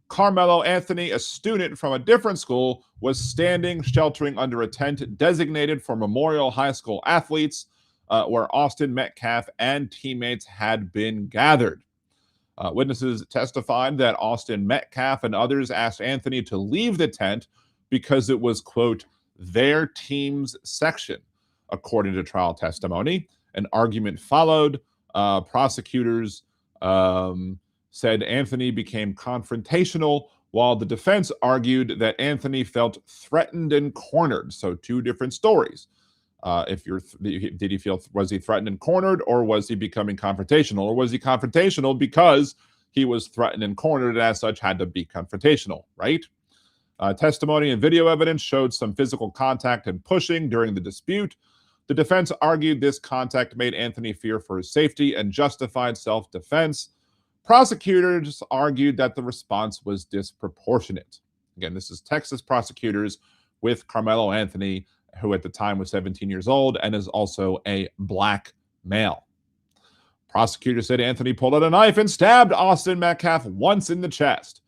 Karmelo Anthony, a student from a different school, was standing sheltering under a tent designated for Memorial High School athletes, where Austin Metcalf and teammates had been gathered. Witnesses testified that Austin Metcalf and others asked Anthony to leave the tent because it was, quote, their team's section. According to trial testimony, an argument followed. Prosecutors said Anthony became confrontational, while the defense argued that Anthony felt threatened and cornered. So two different stories. Was he threatened and cornered, or was he becoming confrontational? Or was he confrontational because he was threatened and cornered and as such had to be confrontational, right? Testimony and video evidence showed some physical contact and pushing during the dispute. The defense argued this contact made Anthony fear for his safety and justified self-defense. Prosecutors argued that the response was disproportionate. Again, this is Texas prosecutors with Karmelo Anthony, who at the time was 17 years old and is also a black male. Prosecutors said Anthony pulled out a knife and stabbed Austin Metcalf once in the chest.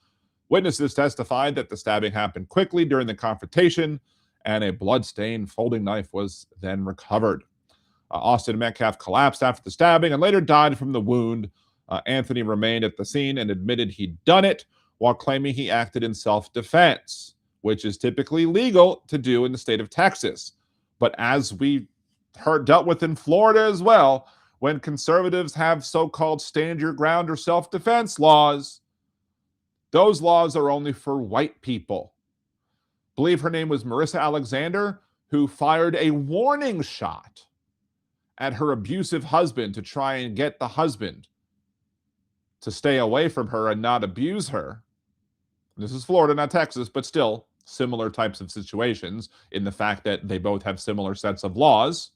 Witnesses testified that the stabbing happened quickly during the confrontation, and a blood-stained folding knife was then recovered. Austin Metcalf collapsed after the stabbing and later died from the wound. Anthony remained at the scene and admitted he'd done it while claiming he acted in self-defense, which is typically legal to do in the state of Texas. But as we dealt with in Florida as well, when conservatives have so-called stand your ground or self-defense laws, those laws are only for white people. I believe her name was Marissa Alexander, who fired a warning shot at her abusive husband to try and get the husband to stay away from her and not abuse her. This is Florida, not Texas, but still, similar types of situations in the fact that they both have similar sets of laws.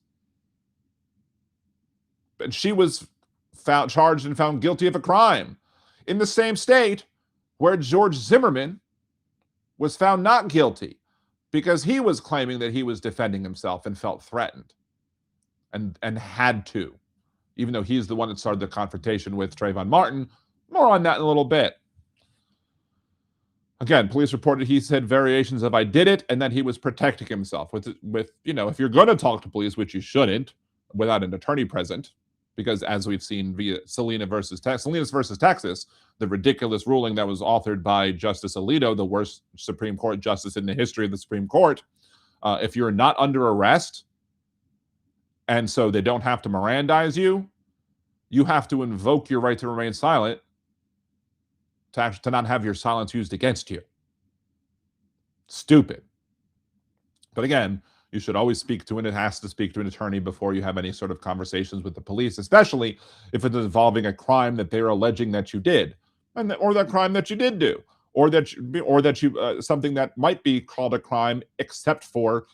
And she was charged and found guilty of a crime in the same state where George Zimmerman was found not guilty because he was claiming that he was defending himself and felt threatened and had to, even though he's the one that started the confrontation with Trayvon Martin. More on that in a little bit. Again, police reported he said variations of "I did it," and that he was protecting himself with if you're going to talk to police, which you shouldn't, without an attorney present, because as we've seen via Salinas versus Texas, the ridiculous ruling that was authored by Justice Alito, the worst Supreme Court justice in the history of the Supreme Court, if you're not under arrest, and so they don't have to Mirandize you, you have to invoke your right to remain silent to not have your silence used against you. Stupid. But again, you should always speak to, and it has to speak to an attorney before you have any sort of conversations with the police, especially if it's involving a crime that they're alleging that you did, or that crime that you did do, or that you something that might be called a crime, except for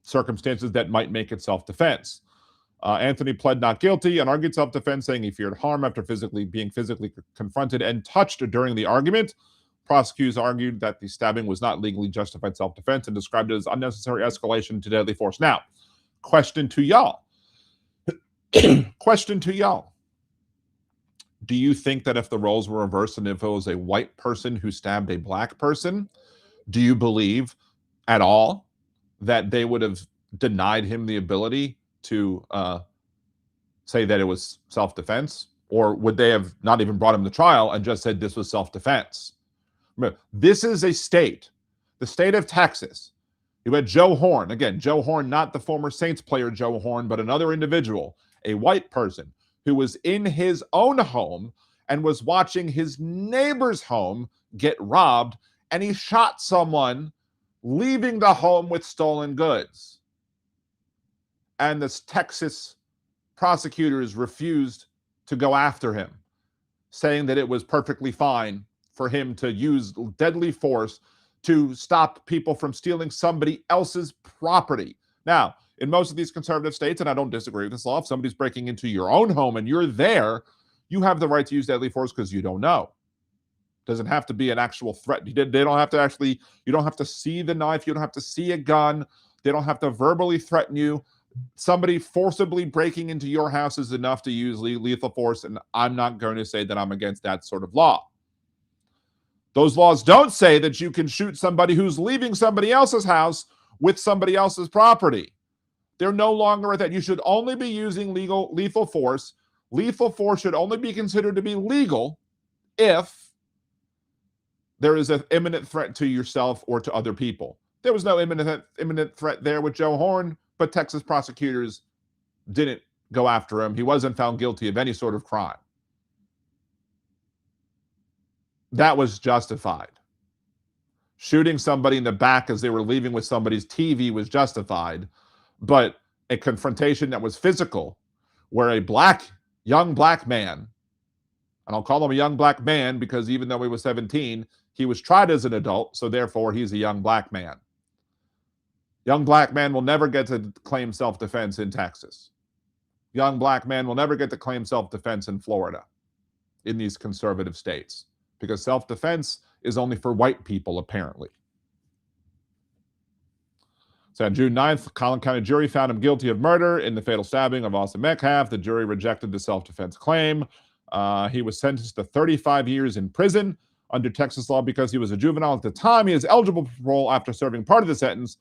circumstances that might make it self-defense. Anthony pled not guilty and argued self-defense, saying he feared harm after being physically confronted and touched during the argument. Prosecutors argued that the stabbing was not legally justified self-defense and described it as unnecessary escalation to deadly force. Now, question to y'all. Question to y'all. Do you think that if the roles were reversed and if it was a white person who stabbed a black person, do you believe at all that they would have denied him the ability to say that it was self-defense? Or would they have not even brought him to trial and just said this was self-defense? Remember, this is a state, the state of Texas. You had Joe Horn. Again, Joe Horn, not the former Saints player Joe Horn, but another individual, a white person who was in his own home and was watching his neighbor's home get robbed, and he shot someone leaving the home with stolen goods. And the Texas prosecutors refused to go after him, saying that it was perfectly fine for him to use deadly force to stop people from stealing somebody else's property. Now, in most of these conservative states, and I don't disagree with this law, if somebody's breaking into your own home and you're there, you have the right to use deadly force because you don't know. Doesn't have to be an actual threat. They don't have to actually, you don't have to see the knife. You don't have to see a gun. They don't have to verbally threaten you. Somebody forcibly breaking into your house is enough to use lethal force, and I'm not going to say that I'm against that sort of law. Those laws don't say that you can shoot somebody who's leaving somebody else's house with somebody else's property. They're no longer at that. You should only be using lethal force. Lethal force should only be considered to be legal if there is an imminent threat to yourself or to other people. There was no imminent threat there with Joe Horn, but Texas prosecutors didn't go after him. He wasn't found guilty of any sort of crime. That was justified. Shooting somebody in the back as they were leaving with somebody's TV was justified, but a confrontation that was physical, where a young black man, and I'll call him a young black man because even though he was 17, he was tried as an adult, so therefore he's a young black man. Young black man will never get to claim self-defense in Texas. Young black man will never get to claim self-defense in Florida, in these conservative states, because self-defense is only for white people, apparently. So on June 9th, Collin County jury found him guilty of murder in the fatal stabbing of Austin Metcalf. The jury rejected the self-defense claim. He was sentenced to 35 years in prison under Texas law because he was a juvenile at the time. He is eligible for parole after serving part of the sentence.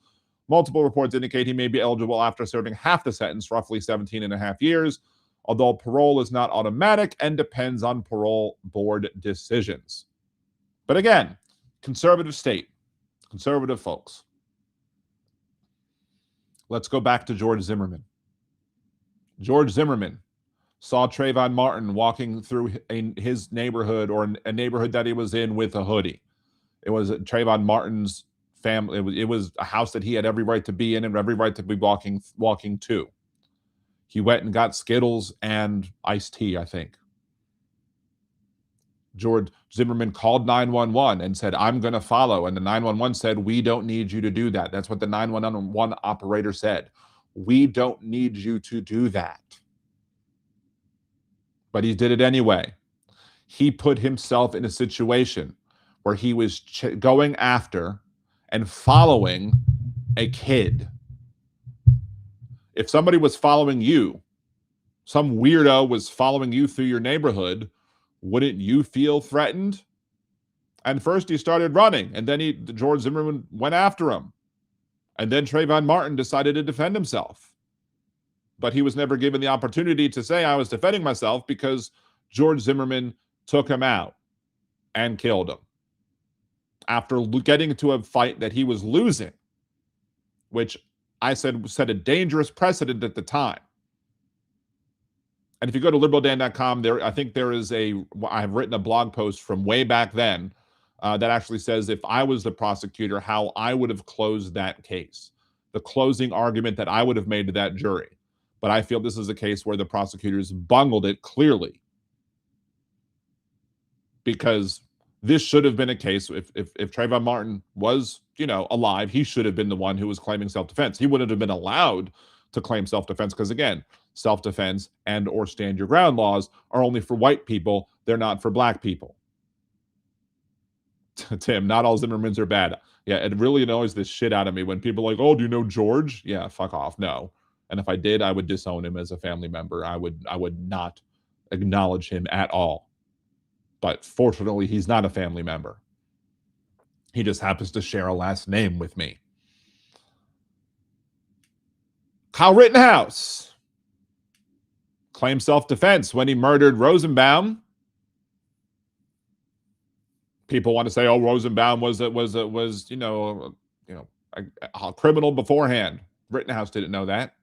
Multiple reports indicate he may be eligible after serving half the sentence, roughly 17 and a half years, although parole is not automatic and depends on parole board decisions. But again, conservative state, conservative folks. Let's go back to George Zimmerman. George Zimmerman saw Trayvon Martin walking through his neighborhood, or a neighborhood that he was in, with a hoodie. It was Trayvon Martin's family. It was a house that he had every right to be in and every right to be walking to. He went and got Skittles and iced tea, I think. George Zimmerman called 911 and said, I'm going to follow. And the 911 said, we don't need you to do that. That's what the 911 operator said. We don't need you to do that. But he did it anyway. He put himself in a situation where he was going after and following a kid. If somebody was following you, some weirdo was following you through your neighborhood, wouldn't you feel threatened? And first he started running, and then George Zimmerman went after him. And then Trayvon Martin decided to defend himself. But he was never given the opportunity to say, I was defending myself, because George Zimmerman took him out and killed him after getting into a fight that he was losing, which I said set a dangerous precedent at the time. And if you go to liberaldan.com, I think there is I've written a blog post from way back then that actually says if I was the prosecutor, how I would have closed that case, the closing argument that I would have made to that jury. But I feel this is a case where the prosecutors bungled it clearly, because this should have been a case. If Trayvon Martin was, alive, he should have been the one who was claiming self-defense. He wouldn't have been allowed to claim self-defense, because again, self-defense and or stand your ground laws are only for white people. They're not for black people. Tim, not all Zimmermans are bad. Yeah, it really annoys the shit out of me when people are like, oh, do you know George? Yeah, fuck off. No. And if I did, I would disown him as a family member. I would not acknowledge him at all. But fortunately, he's not a family member. He just happens to share a last name with me. Kyle Rittenhouse claimed self-defense when he murdered Rosenbaum. People want to say, "Oh, Rosenbaum was a criminal beforehand." Rittenhouse didn't know that.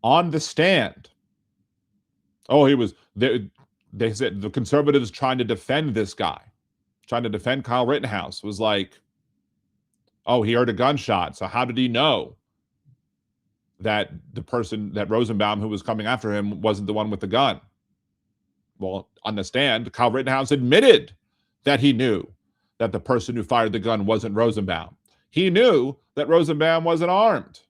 On the stand, he was there. They said the conservatives trying to defend this guy, trying to defend Kyle Rittenhouse, was like, "Oh, he heard a gunshot. So how did he know that the person, that Rosenbaum, who was coming after him, wasn't the one with the gun?" Well, on the stand, Kyle Rittenhouse admitted that he knew that the person who fired the gun wasn't Rosenbaum. He knew that Rosenbaum wasn't armed.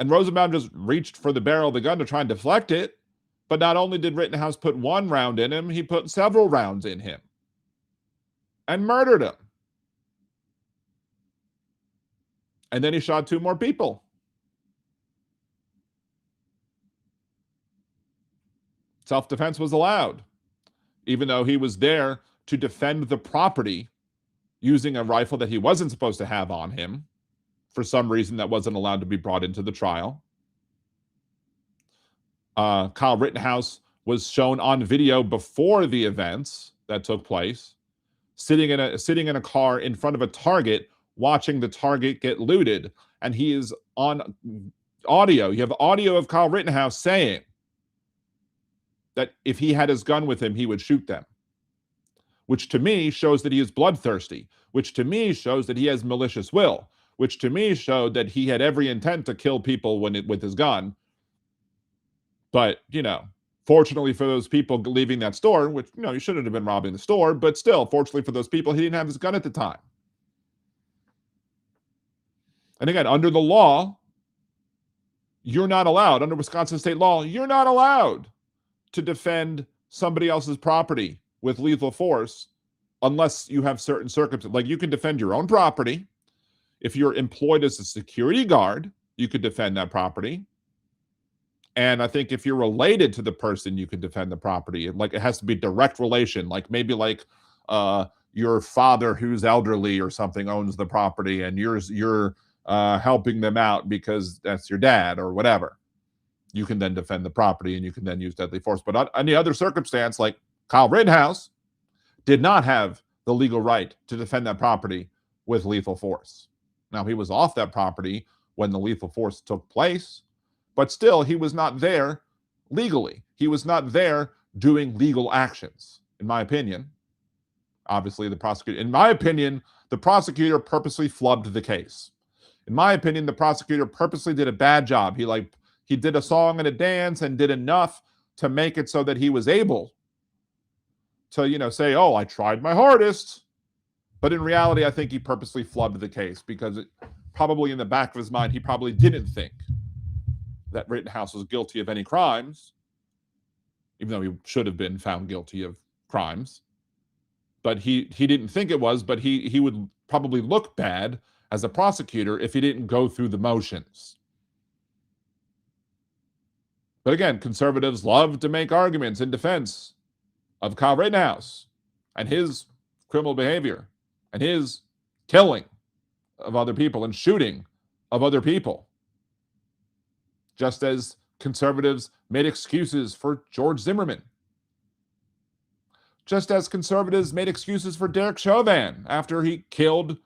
And Rosenbaum just reached for the barrel of the gun to try and deflect it. But not only did Rittenhouse put one round in him, he put several rounds in him and murdered him. And then he shot two more people. Self-defense was allowed, even though he was there to defend the property using a rifle that he wasn't supposed to have on him. For some reason, that wasn't allowed to be brought into the trial. Kyle Rittenhouse was shown on video before the events that took place, sitting in a car in front of a Target, watching the Target get looted. And he is on audio. You have audio of Kyle Rittenhouse saying that if he had his gun with him, he would shoot them, which to me shows that he is bloodthirsty, which to me shows that he has malicious will, which to me showed that he had every intent to kill people with his gun. But, fortunately for those people leaving that store, which, he shouldn't have been robbing the store, but still, fortunately for those people, he didn't have his gun at the time. And again, under the law, you're not allowed, under Wisconsin state law, you're not allowed to defend somebody else's property with lethal force unless you have certain circumstances. Like, you can defend your own property. If you're employed as a security guard, you could defend that property. And I think if you're related to the person, you can defend the property. Like, it has to be direct relation. Like, maybe like your father who's elderly or something owns the property, and you're helping them out because that's your dad or whatever. You can then defend the property, and you can then use deadly force. But on any other circumstance, like Kyle Rittenhouse did not have the legal right to defend that property with lethal force. Now, he was off that property when the lethal force took place, but still, he was not there legally. He was not there doing legal actions, in my opinion. Obviously, the prosecutor purposely flubbed the case. In my opinion, the prosecutor purposely did a bad job. He did a song and a dance and did enough to make it so that he was able to say, oh, I tried my hardest. But in reality, I think he purposely flubbed the case because probably in the back of his mind, he probably didn't think that Rittenhouse was guilty of any crimes, even though he should have been found guilty of crimes. But he didn't think it was, but he would probably look bad as a prosecutor if he didn't go through the motions. But again, conservatives love to make arguments in defense of Kyle Rittenhouse and his criminal behavior and his killing of other people and shooting of other people. Just as conservatives made excuses for George Zimmerman. Just as conservatives made excuses for Derek Chauvin after he killed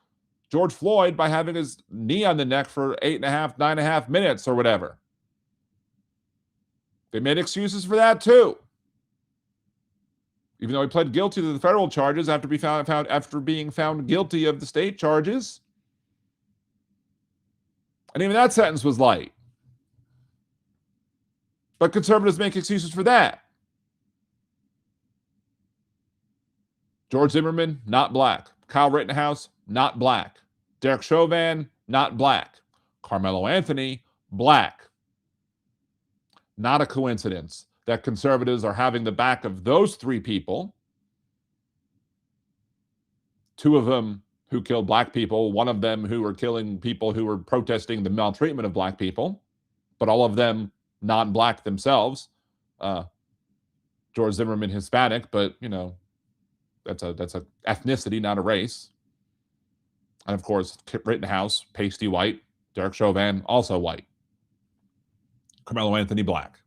George Floyd by having his knee on the neck for 9.5 minutes or whatever. They made excuses for that too. Even though he pled guilty to the federal charges after being found guilty of the state charges. And even that sentence was light. But conservatives make excuses for that. George Zimmerman, not black. Kyle Rittenhouse, not black. Derek Chauvin, not black. Karmelo Anthony, black. Not a coincidence that conservatives are having the back of those three people, two of them who killed black people, one of them who were killing people who were protesting the maltreatment of black people, but all of them non-black themselves. George Zimmerman, Hispanic, but that's a ethnicity, not a race. And of course, Rittenhouse, pasty white. Derek Chauvin, also white. Karmelo Anthony, black.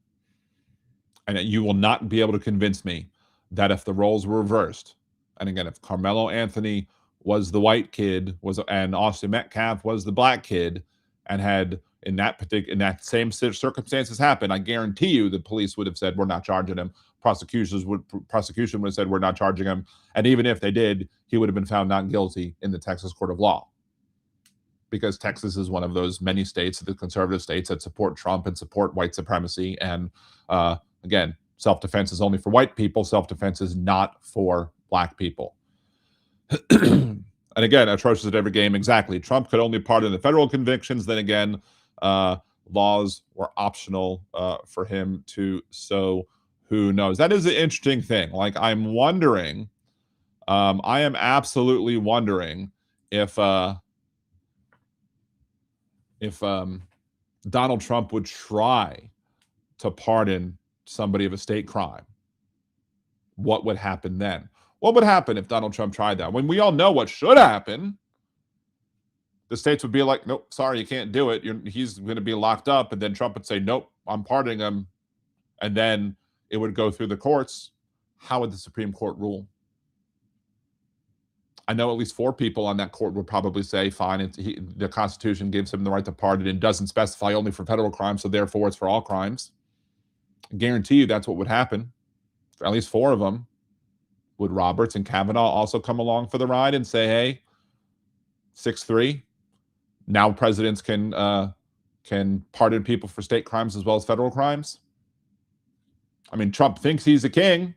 And you will not be able to convince me that if the roles were reversed, and again, if Karmelo Anthony was the white kid, and Austin Metcalf was the black kid, and had in that same circumstances happened, I guarantee you the police would have said, we're not charging him. Prosecution would have said, we're not charging him. And even if they did, he would have been found not guilty in the Texas court of law. Because Texas is one of those many states, the conservative states, that support Trump and support white supremacy. And again, self-defense is only for white people. Self-defense is not for black people. And again, atrocious at every game. Exactly. Trump could only pardon the federal convictions. Then again, laws were optional for him to. So who knows? That is an interesting thing. Like, I'm wondering, I am absolutely wondering if Donald Trump would try to pardon somebody of a state crime. What would happen then? What would happen if Donald Trump tried that? When we all know what should happen, the states would be like, nope, sorry, you can't do it. He's going to be locked up. And then Trump would say, nope, I'm pardoning him. And then it would go through the courts. How would the Supreme Court rule? I know at least 4 people on that court would probably say, fine, the Constitution gives him the right to pardon and doesn't specify only for federal crimes, so therefore it's for all crimes. I guarantee you that's what would happen. At least 4 of them. Would Roberts and Kavanaugh also come along for the ride and say, hey, 6-3, now presidents can pardon people for state crimes as well as federal crimes? I mean, Trump thinks he's a king.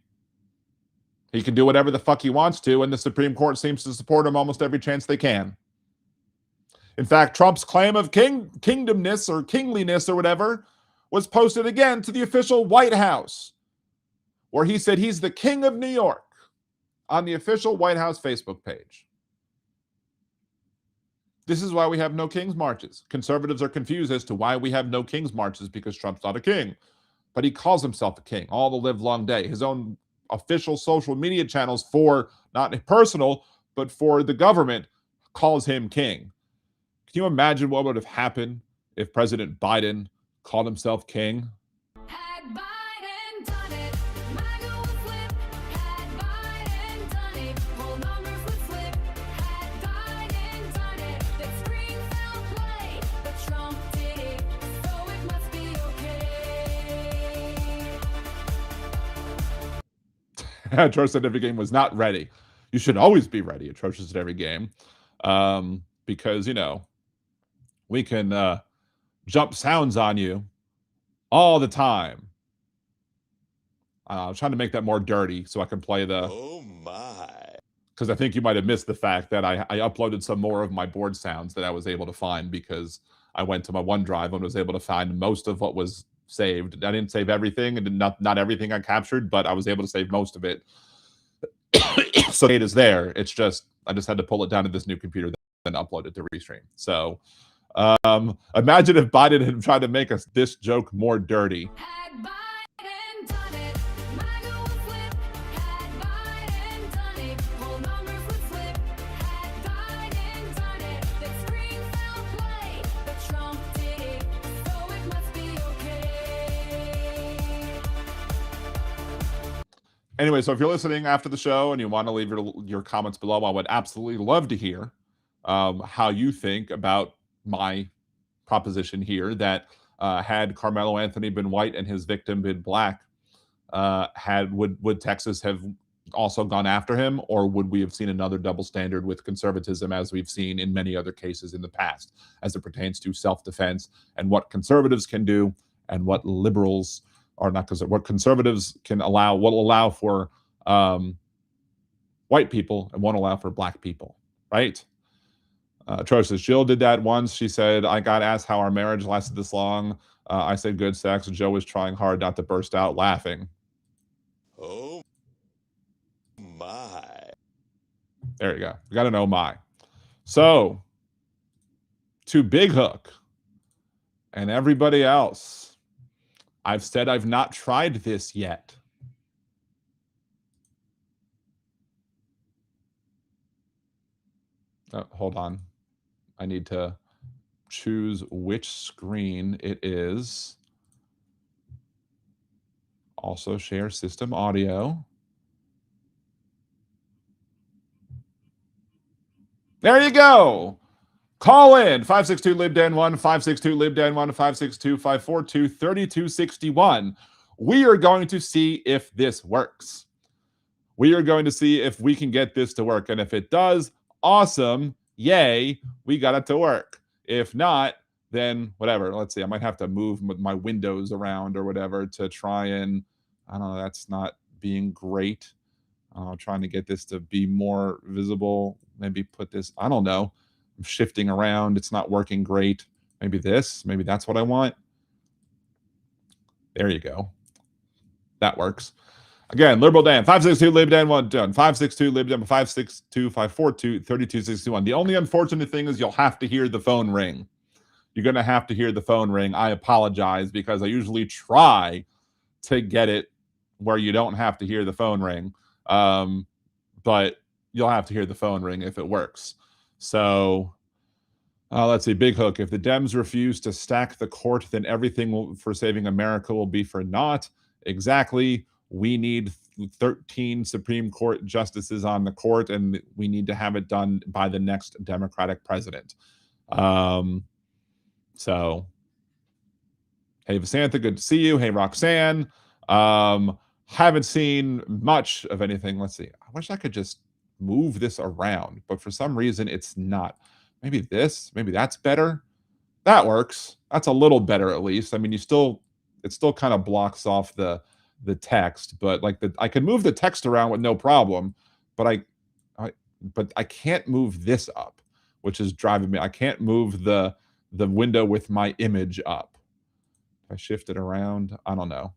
He can do whatever the fuck he wants to, and the Supreme Court seems to support him almost every chance they can. In fact, Trump's claim of kingdomness or kingliness or whatever was posted again to the official White House, where he said he's the king of New York on the official White House Facebook page. This is why we have no King's Marches. Conservatives are confused as to why we have no King's Marches because Trump's not a king. But he calls himself a king all the live long day. His own official social media channels, for not personal, but for the government, calls him king. Can you imagine what would have happened if President Biden called himself king? Had Biden done it, MAGA would flip. Had Biden done it, whole numbers would flip. Had Biden done it, they'd scream foul play. But Trump did it, so it must be okay. Atrocious at every game was not ready. You should always be ready, atrocious at every game. Because, we can jump sounds on you all the time. I'm trying to make that more dirty so I can play the... Oh my. Because I think you might have missed the fact that I uploaded some more of my board sounds that I was able to find because I went to my OneDrive and was able to find most of what was saved. I didn't save everything, and not everything I captured, but I was able to save most of it. So it is there. It's just I just had to pull it down to this new computer, then upload it to Restream. So imagine if Biden had tried to make us this joke more dirty. Had Biden done it, MAGA would flip. Had Biden done it, whole numbers would flip. Had Biden done it, they'd scream foul play. But Trump did it, so it must be okay. Anyway, so if you're listening after the show and you want to leave your comments below, I would absolutely love to hear how you think about my proposition here that had Karmelo Anthony been white and his victim been black, would Texas have also gone after him, or would we have seen another double standard with conservatism as we've seen in many other cases in the past as it pertains to self-defense and what conservatives can do and what liberals are not, because what conservatives will allow for white people and won't allow for black people, right? Atrocious. Jill did that once. She said, I got asked how our marriage lasted this long. I said good sex. Joe was trying hard not to burst out laughing. Oh my. There you go. We got an oh my. So, to Big Hook and everybody else, I've said I've not tried this yet. Oh, hold on. I need to choose which screen it is. Also share system audio. There you go. Call in 562-LIBDAN1, 562-LIBDAN1, 562-542-3261. We are going to see if this works. We are going to see if we can get this to work. And if it does, awesome. Yay, we got it to work. If not, then whatever. Let's see. I might have to move my windows around or whatever to try and, I don't know, that's not being great. Trying to get this to be more visible. Maybe put this, I don't know. I'm shifting around. It's not working great. Maybe this. Maybe that's what I want. There you go. That works. Again, Liberal Dan, 562-LIBDAN1 done. 562-LIBDAN, 562-542-3261. The only unfortunate thing is you'll have to hear the phone ring. You're going to have to hear the phone ring. I apologize because I usually try to get it where you don't have to hear the phone ring. But you'll have to hear the phone ring if it works. So let's see. Big Hook. If the Dems refuse to stack the court, then everything for saving America will be for naught. Exactly. We need 13 Supreme Court justices on the court, and we need to have it done by the next Democratic president. So, hey, Vasantha, good to see you. Hey, Roxanne. Haven't seen much of anything. Let's see. I wish I could just move this around, but for some reason it's not. Maybe this, maybe that's better. That works. That's a little better at least. I mean, it still kind of blocks off the text, but like I can move the text around with no problem, but I can't move this up, which is driving me. I can't move the window with my image up. If I shift it around, I don't know.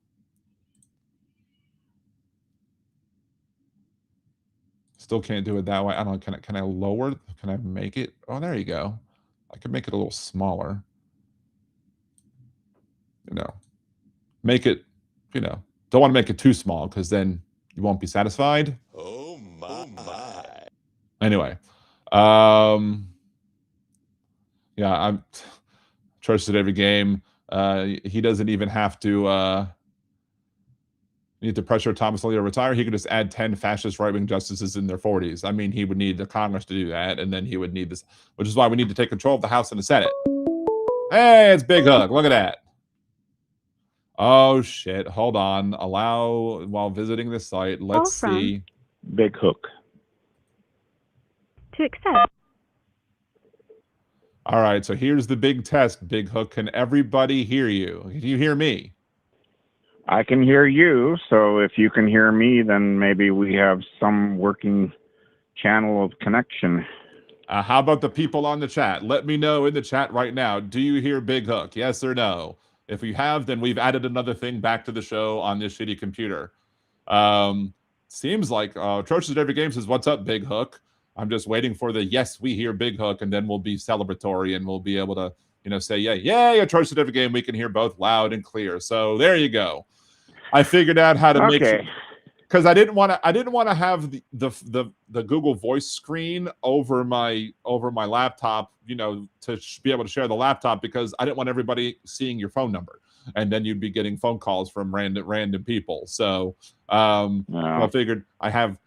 Still can't do it that way. I don't know. Can I lower? Can I make it? Oh, there you go. I can make it a little smaller. Make it, don't want to make it too small because then you won't be satisfied. Oh my. Anyway, yeah, I'm trusted every game. He doesn't even have to need to pressure Thomas Lee to retire. He could just add 10 fascist right-wing justices in their 40s. I mean, he would need the Congress to do that, and then he would need this, which is why we need to take control of the House and the Senate. Hey, it's Big Hook. Look at that. Oh, shit. Hold on. Allow while visiting the site. Let's see. Big Hook. To accept. All right, so here's the big test, Big Hook. Can everybody hear you? Can you hear me? I can hear you, so if you can hear me, then maybe we have some working channel of connection. How about the people on the chat? Let me know in the chat right now. Do you hear Big Hook? Yes or no? If you have, then we've added another thing back to the show on this shitty computer. Seems like Atrocious at Every Game says, "What's up, Big Hook?" I'm just waiting for the yes, we hear Big Hook, and then we'll be celebratory and we'll be able to, say, yay, Atrocious at Every Game. We can hear both loud and clear. So there you go. I figured out how to make sure, because I didn't want to have the Google Voice screen over my laptop, to be able to share the laptop, because I didn't want everybody seeing your phone number, and then you'd be getting phone calls from random people. So I figured I have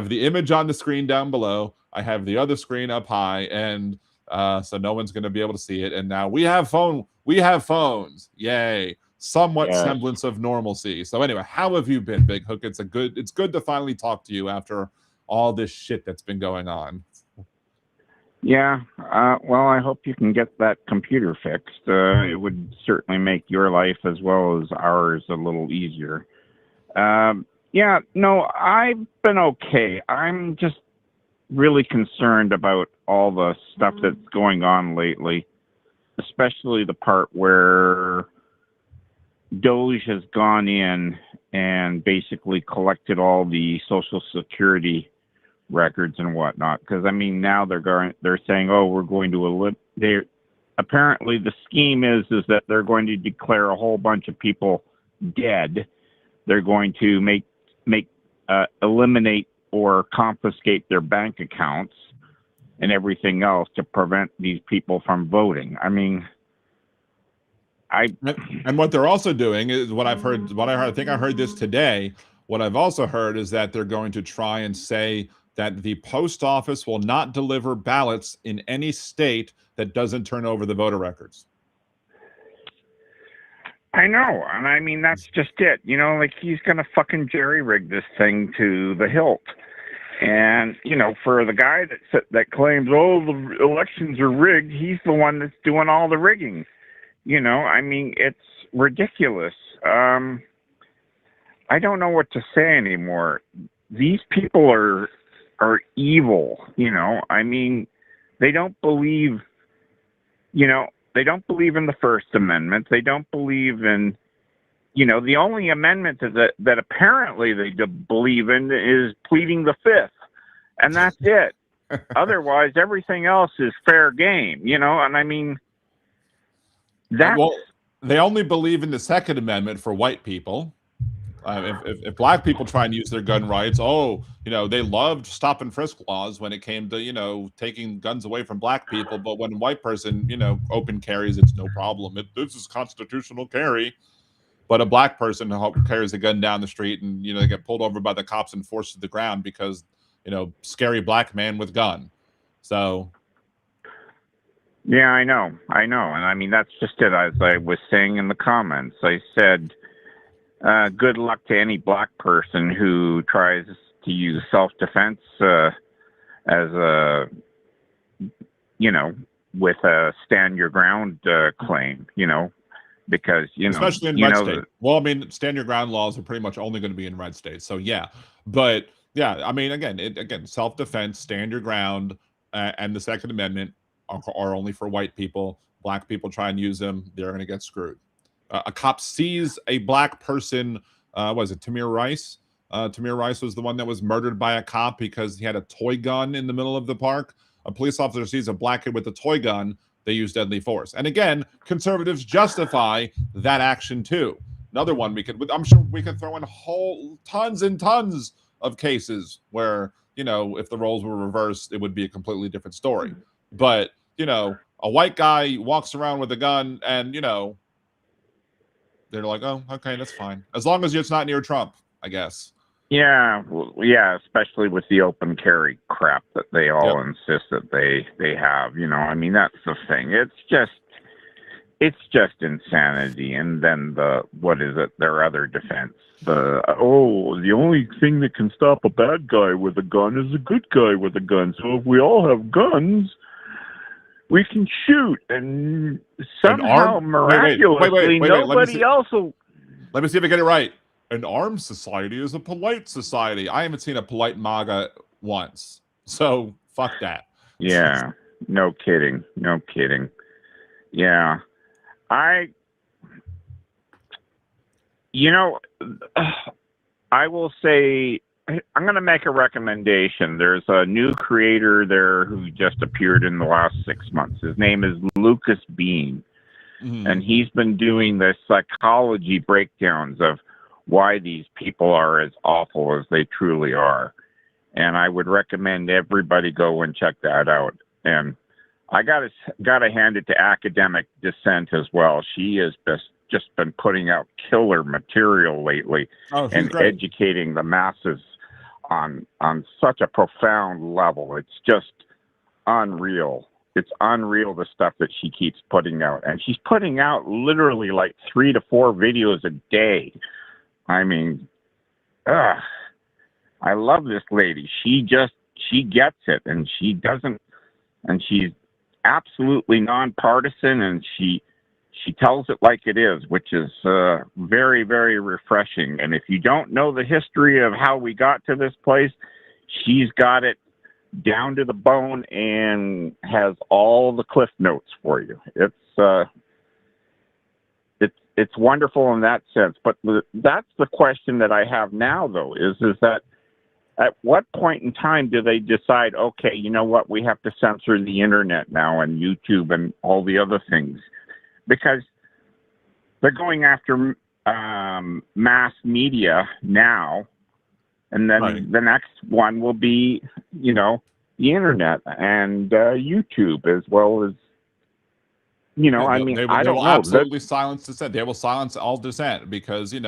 the image on the screen down below, I have the other screen up high, and so no one's going to be able to see it. And now we have phones. Yay. Somewhat semblance of normalcy. So anyway, how have you been, Big Hook? It's good to finally talk to you after all this shit that's been going on. Yeah, well, I hope you can get that computer fixed. It would certainly make your life as well as ours a little easier. Yeah, no, I've been okay. I'm just really concerned about all the stuff that's going on lately, especially the part where Doge has gone in and basically collected all the Social Security records and whatnot. Because now they're saying, oh, we're going to apparently the scheme is that they're going to declare a whole bunch of people dead. They're going to eliminate or confiscate their bank accounts and everything else to prevent these people from voting. And what they're also doing is I think I heard this today. What I've also heard is that they're going to try and say that the post office will not deliver ballots in any state that doesn't turn over the voter records. I know, and that's just it. He's going to fucking jerry-rig this thing to the hilt. And, for the guy that claims, oh, the elections are rigged, he's the one that's doing all the rigging. It's ridiculous. I don't know what to say anymore. These people are evil, they don't believe, they don't believe in the First Amendment. They don't believe in, the only amendment that apparently they believe in is pleading the Fifth, and that's it. Otherwise, everything else is fair game, and they only believe in the Second Amendment for white people. If black people try and use their gun rights, they loved stop and frisk laws when it came to, taking guns away from black people. But when a white person, open carries, it's no problem. This is constitutional carry. But a black person carries a gun down the street and, they get pulled over by the cops and forced to the ground because, scary black man with gun. So. Yeah, I know. And that's just it. As I was saying in the comments, I said, good luck to any black person who tries to use self-defense as with a stand your ground claim, because, especially in red states. Well, stand your ground laws are pretty much only going to be in red states. So, yeah. But, yeah, again, self-defense, stand your ground, and the Second Amendment are only for white people. Black people try and use them, they're going to get screwed. A cop sees a black person, was it Tamir Rice? Tamir Rice was the one that was murdered by a cop because he had a toy gun in the middle of the park. A police officer sees a black kid with a toy gun, they use deadly force. And again, conservatives justify that action too. Another one I'm sure we could throw in tons and tons of cases where, if the roles were reversed, it would be a completely different story. But, a white guy walks around with a gun and, they're like, oh, okay, that's fine. As long as it's not near Trump, I guess. Yeah, especially with the open carry crap that they all insist that they have. That's the thing. It's just insanity. And then their other defense. The only thing that can stop a bad guy with a gun is a good guy with a gun. So if we all have guns, we can shoot, and somehow miraculously nobody else will. Let me see if I get it right. An armed society is a polite society. I haven't seen a polite MAGA once. So fuck that. Yeah. No kidding. No kidding. Yeah. I will say, I'm going to make a recommendation. There's a new creator there who just appeared in the last 6 months. His name is Lucas Bean. And he's been doing the psychology breakdowns of why these people are as awful as they truly are. And I would recommend everybody go and check that out. And I gotta hand it to Academic Dissent as well. She has just been putting out killer material lately and educating the masses on such a profound level. It's just unreal. It's unreal, the stuff that she keeps putting out. And she's putting out literally like 3 to 4 videos a day. I mean, I love this lady. She gets it, and she's absolutely nonpartisan, and she tells it like it is, which is very, very refreshing. And if you don't know the history of how we got to this place, she's got it down to the bone and has all the cliff notes for you. It's wonderful in that sense. But that's the question that I have now, though, is that at what point in time do they decide, okay, you know what, we have to censor the internet now and YouTube and all the other things? Because they're going after mass media now, and then the next one will be, the internet and YouTube, as well as, they I don't will know. Absolutely silence dissent. They will silence all dissent because, they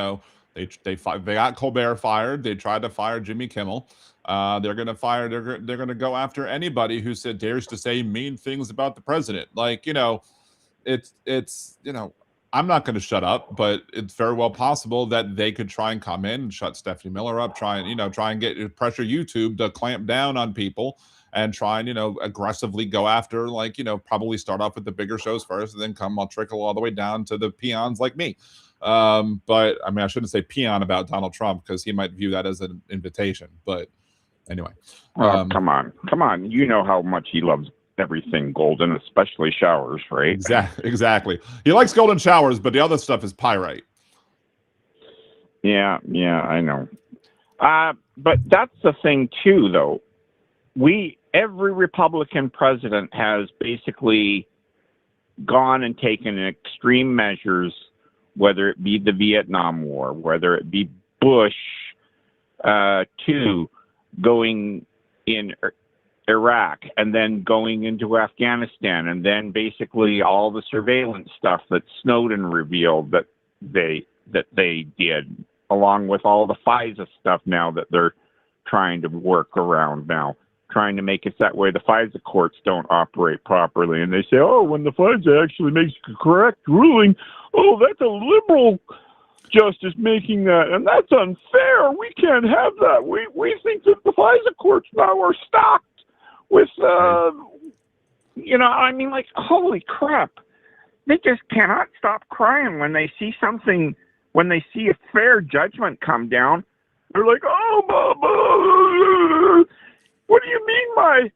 got Colbert fired. They tried to fire Jimmy Kimmel. They're going to fire. They're going to go after anybody who dares to say mean things about the president. Like, I'm not going to shut up, but it's very well possible that they could try and come in and shut Stephanie Miller up, try and get pressure YouTube to clamp down on people and try and, aggressively go after, probably start off with the bigger shows first and then I'll trickle all the way down to the peons like me. But I mean, I shouldn't say peon about Donald Trump because he might view that as an invitation. But anyway. Come on. You know how much he loves everything golden, especially showers, right? Exactly. He likes golden showers, but the other stuff is pyrite. Yeah, I know. But that's the thing too, though. Every Republican president has basically gone and taken extreme measures, whether it be the Vietnam War, whether it be Bush, going in Iraq and then going into Afghanistan, and then basically all the surveillance stuff that Snowden revealed that they did, along with all the FISA stuff now that they're trying to work around now, trying to make it that way the FISA courts don't operate properly. And they say, oh, when the FISA actually makes a correct ruling, oh, that's a liberal justice making that, and that's unfair. We can't have that. We think that the FISA courts now are stocked with, holy crap. They just cannot stop crying when they see something, when they see a fair judgment come down. They're like, oh, what do you mean my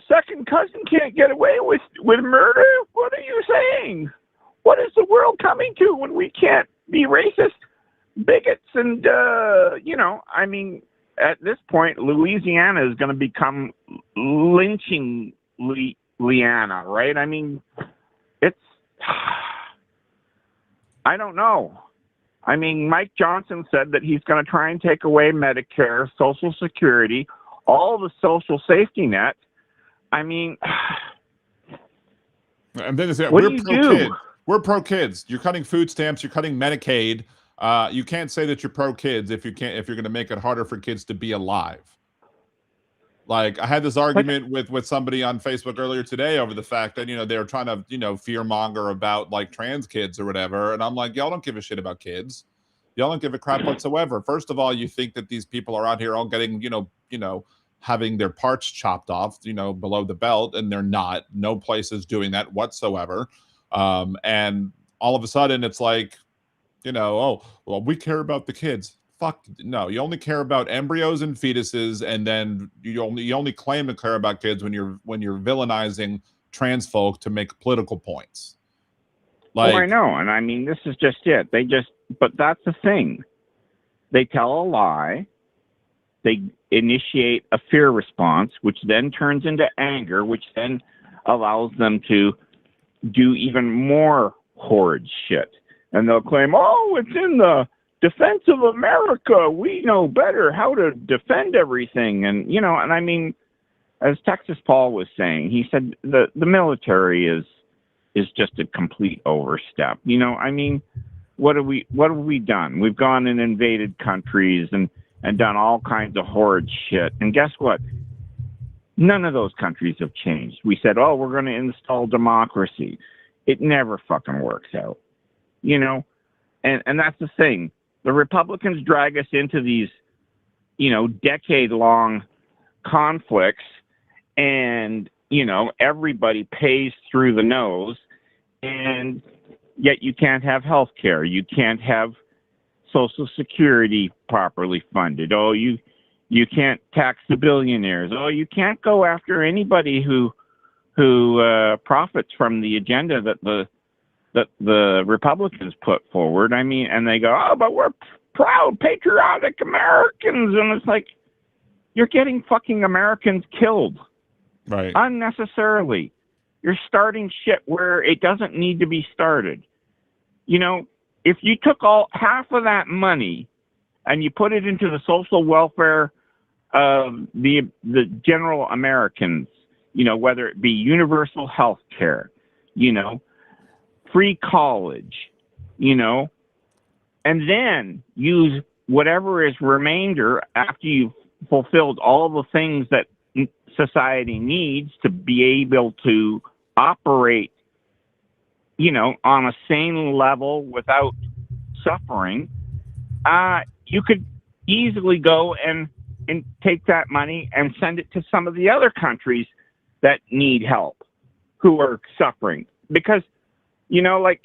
second cousin can't get away with murder? What are you saying? What is the world coming to when we can't be racist, bigots, and, at this point, Louisiana is going to become lynching Leanna, right? I mean, I don't know. I mean, Mike Johnson said that he's going to try and take away Medicare, Social Security, all the social safety net. I mean, and then what do you do? We're pro kids. You're cutting food stamps. You're cutting Medicaid. You can't say that you're pro kids if you're going to make it harder for kids to be alive. Like, I had this argument with somebody on Facebook earlier today over the fact that, they were trying to, fear monger about like trans kids or whatever. And I'm like, y'all don't give a shit about kids. Y'all don't give a crap whatsoever. First of all, you think that these people are out here all getting, having their parts chopped off, below the belt, and they're not. No place is doing that whatsoever. And all of a sudden it's like, You know, oh, well, we care about the kids. Fuck no, you only care about embryos and fetuses, and then you only claim to care about kids when you're villainizing trans folk to make political points. Like, oh, I Like, know, and I mean, this is just it. But that's the thing. They tell a lie. They initiate a fear response, which then turns into anger, which then allows them to do even more horrid shit. And they'll claim, oh, it's in the defense of America. We know better how to defend everything. And, you know, and I mean, as Texas Paul was saying, he said the military is just a complete overstep. You know, I mean, what have we done? We've gone and invaded countries and done all kinds of horrid shit. And guess what? None of those countries have changed. We said, oh, we're going to install democracy. It never fucking works out. You know, and that's the thing. The Republicans drag us into these, you know, decade-long conflicts, and, you know, everybody pays through the nose, and yet you can't have health care. You can't have Social Security properly funded. Oh, you can't tax the billionaires. Oh, you can't go after anybody who profits from the agenda that the Republicans put forward. I mean, and they go, oh, but we're proud, patriotic Americans. And it's like, you're getting fucking Americans killed. right. Unnecessarily. You're starting shit where it doesn't need to be started. You know, if you took half of that money and you put it into the social welfare of the general Americans, you know, whether it be universal health care, you know, free college, you know, and then use whatever is remainder after you've fulfilled all the things that society needs to be able to operate, you know, on a sane level without suffering, you could easily go and take that money and send it to some of the other countries that need help, who are suffering. Because, you know, like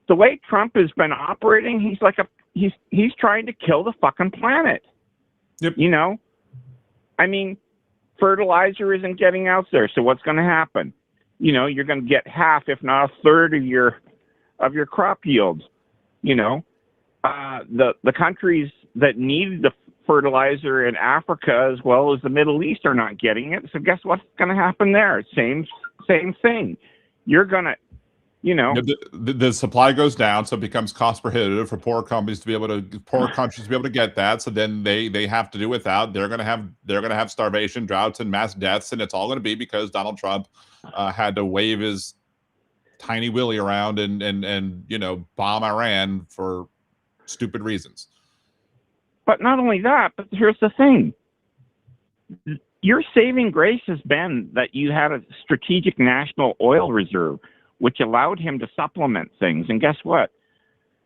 the way Trump has been operating, he's like he's trying to kill the fucking planet. Yep. You know, I mean, fertilizer isn't getting out there, so what's going to happen? You know, you're going to get half, if not a third, of your crop yields. You know, the countries that need the fertilizer in Africa as well as the Middle East are not getting it. So guess what's going to happen there? Same thing. You're going to, you know, the supply goes down, so it becomes cost prohibitive for poor countries to be able to get that. So then they have to do without. They're going to have starvation, droughts, and mass deaths, and it's all going to be because Donald Trump had to wave his tiny willy around and you know, bomb Iran for stupid reasons. But not only that, but here's the thing. Your saving grace has been that you had a strategic national oil reserve, which allowed him to supplement things. And guess what?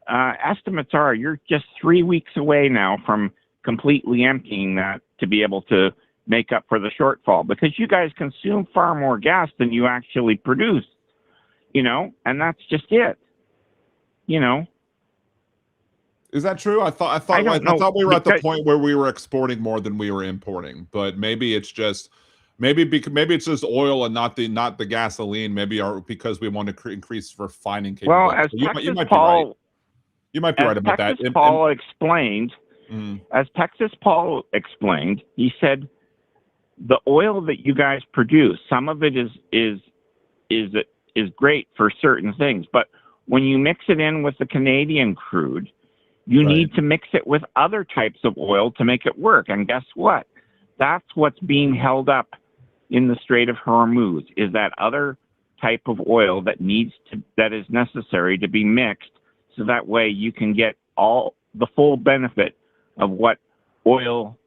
Estimates are you're just 3 weeks away now from completely emptying that to be able to make up for the shortfall, because you guys consume far more gas than you actually produce, you know, and that's just it, you know. Is that true? I thought we were at the point where we were exporting more than we were importing, but maybe it's just maybe it's just oil and not the gasoline. Maybe because we want to increase refining capability. Well, as you might be right about that. As Texas Paul explained, he said the oil that you guys produce, some of it is great for certain things, but when you mix it in with the Canadian crude, you need to mix it with other types of oil to make it work. And guess what? That's what's being held up in the Strait of Hormuz, is that other type of oil that is necessary to be mixed, so that way you can get all the full benefit of what oil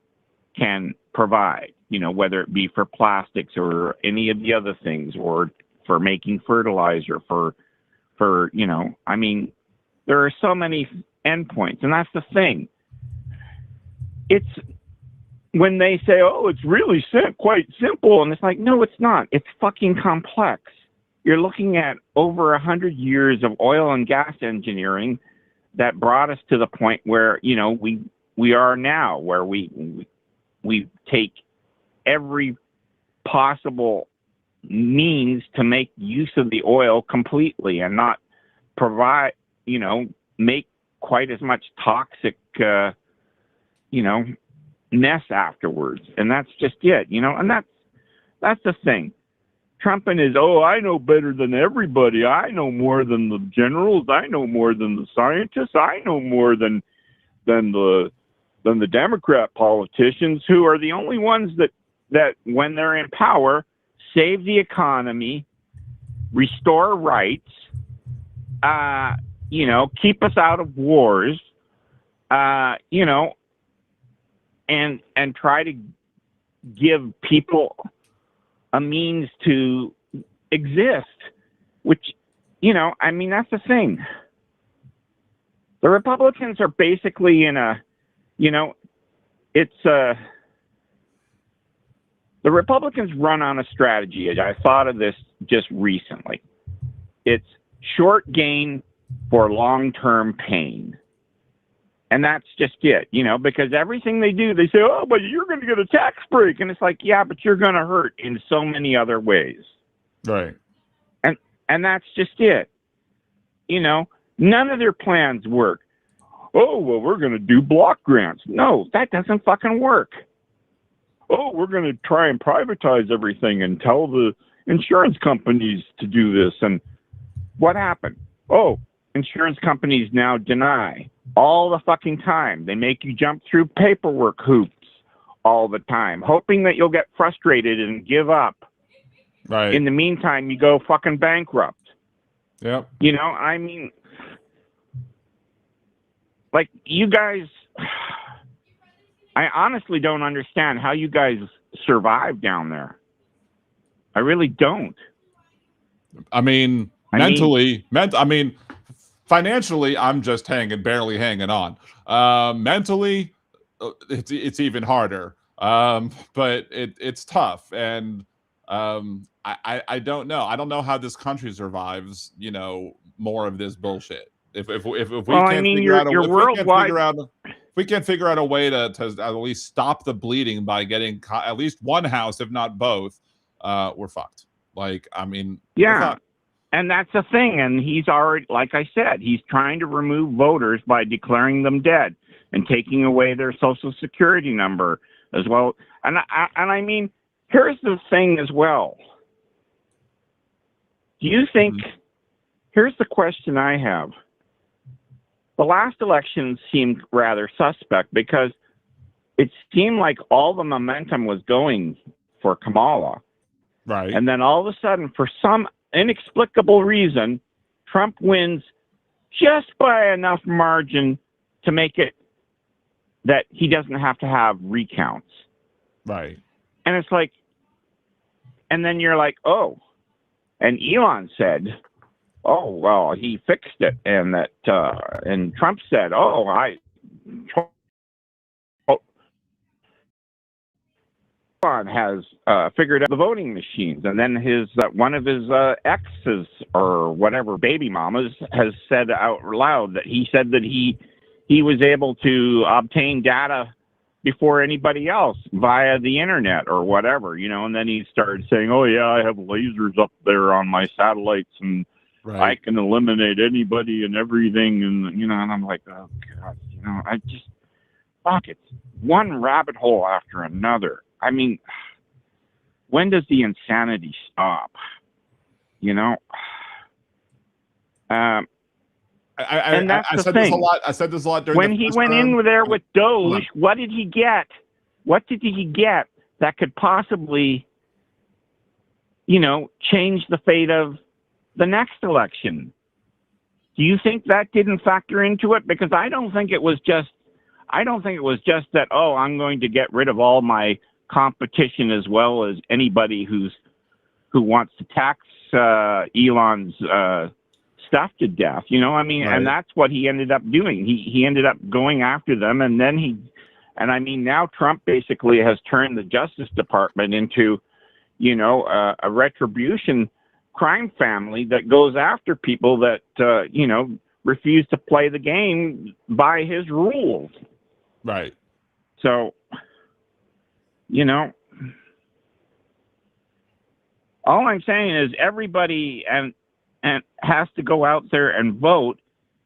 can provide, you know, whether it be for plastics or any of the other things, or for making fertilizer, for you know, I mean, there are so many endpoints, and that's the thing. It's when they say, oh, it's really quite simple, and it's like, no, it's not. It's fucking complex. You're looking at over 100 years of oil and gas engineering that brought us to the point where, you know, we are now, where we take every possible means to make use of the oil completely and not provide, you know, make quite as much toxic, you know, mess afterwards. And that's just it, you know, and that's the thing. Trump and his, oh, I know better than everybody. I know more than the generals. I know more than the scientists. I know more than the Democrat politicians, who are the only ones that when they're in power, save the economy, restore rights, you know, keep us out of wars, you know, and try to give people a means to exist, which, you know, I mean, that's the thing. The Republicans are basically in a, you know, it's the Republicans run on a strategy. I thought of this just recently. It's short gain for long-term pain. And that's just it, you know, because everything they do, they say, oh, but you're going to get a tax break. And it's like, yeah, but you're going to hurt in so many other ways. Right. And that's just it. You know, none of their plans work. Oh, well, we're going to do block grants. No, that doesn't fucking work. Oh, we're going to try and privatize everything and tell the insurance companies to do this. And what happened? Oh, insurance companies now deny all the fucking time. They make you jump through paperwork hoops all the time, hoping that you'll get frustrated and give up. Right. In the meantime, you go fucking bankrupt. Yep. You know, I mean, like, you guys, I honestly don't understand how you guys survive down there. I really don't. I mean, financially, I'm just barely hanging on. Mentally, it's even harder. But it's tough, and I don't know. I don't know how this country survives, you know, more of this bullshit. If we can't figure out a way to at least stop the bleeding by getting at least one house, if not both, we're fucked. Like, I mean, yeah. And that's the thing. And he's already, like I said, he's trying to remove voters by declaring them dead and taking away their social security number as well. And I mean, here's the thing as well. Do you think, here's the question I have. The last election seemed rather suspect because it seemed like all the momentum was going for Kamala. Right. And then all of a sudden, for some inexplicable reason, Trump wins just by enough margin to make it that he doesn't have to have recounts. Right. And it's like, and then you're like, oh, and Elon said, oh, well, he fixed it. And that, and Trump said, oh, Elon has figured out the voting machines. And then his one of his exes or whatever, baby mamas, has said out loud that he said that he was able to obtain data before anybody else via the internet or whatever, you know. And then he started saying, oh, yeah, I have lasers up there on my satellites and I can eliminate anybody and everything. And, you know, and I'm like, oh, God, you know, I just, fuck, it's one rabbit hole after another. I mean, when does the insanity stop? You know? And that's the thing. I said this a lot during when he went in there with Doge, what did he get? What did he get that could possibly, you know, change the fate of the next election? Do you think that didn't factor into it? Because I don't think it was just that, oh, I'm going to get rid of all my competition as well as anybody who wants to tax Elon's stuff to death, you know. I mean, and that's what he ended up doing. He ended up going after them, and then I mean, now Trump basically has turned the Justice Department into, you know, a retribution crime family that goes after people that, you know, refuse to play the game by his rules. Right. So, you know, all I'm saying is everybody and has to go out there and vote.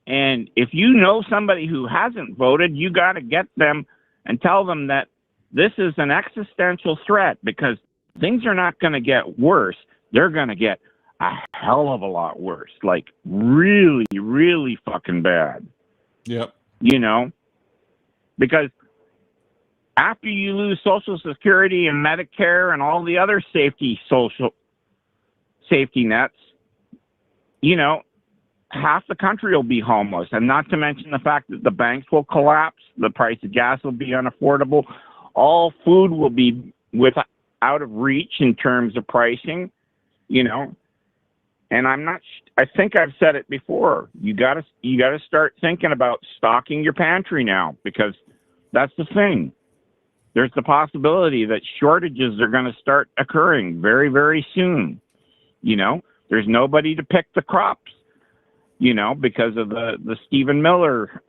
And if you know somebody who hasn't voted, you got to get them and tell them that this is an existential threat, because things are not going to get worse. They're going to get a hell of a lot worse, like really, really fucking bad. Yep. You know, because after you lose Social Security and Medicare and all the other social safety nets, you know, half the country will be homeless. And not to mention the fact that the banks will collapse, the price of gas will be unaffordable, all food will be out of reach in terms of pricing, you know. And I think I've said it before. You gotta start thinking about stocking your pantry now, because that's the thing. There's the possibility that shortages are going to start occurring very, very soon. You know, there's nobody to pick the crops, you know, because of the Stephen Miller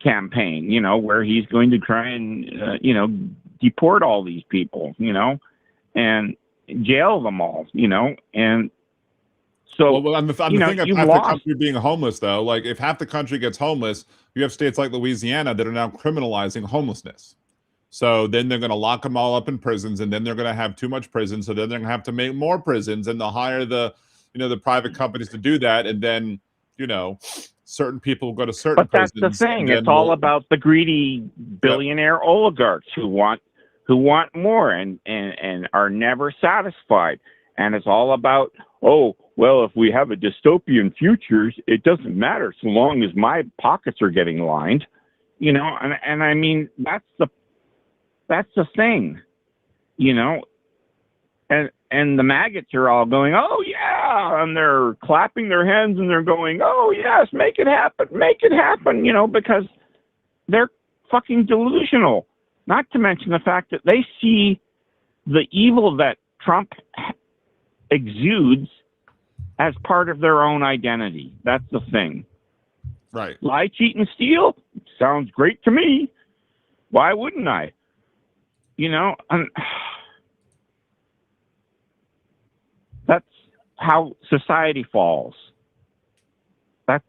campaign, you know, where he's going to try and, you know, deport all these people, you know, and jail them all, you know. And so, well, on the thing of half the country being homeless, though, like if half the country gets homeless, you have states like Louisiana that are now criminalizing homelessness. So then they're going to lock them all up in prisons, and then they're going to have too much prison. So then they're going to have to make more prisons, and they'll hire the private companies to do that. And then, you know, certain people go to certain prisons. But that's the thing. It's all about the greedy billionaire oligarchs who want more and are never satisfied. And it's all about, oh, well, if we have a dystopian future, it doesn't matter so long as my pockets are getting lined, you know. And I mean, that's the thing, you know. And the maggots are all going, oh yeah, and they're clapping their hands and they're going, oh yes, make it happen, you know, because they're fucking delusional. Not to mention the fact that they see the evil that Trump exudes as part of their own identity. That's the thing. Right. Lie, cheat, and steal sounds great to me. Why wouldn't I? You know, that's how society falls. That's,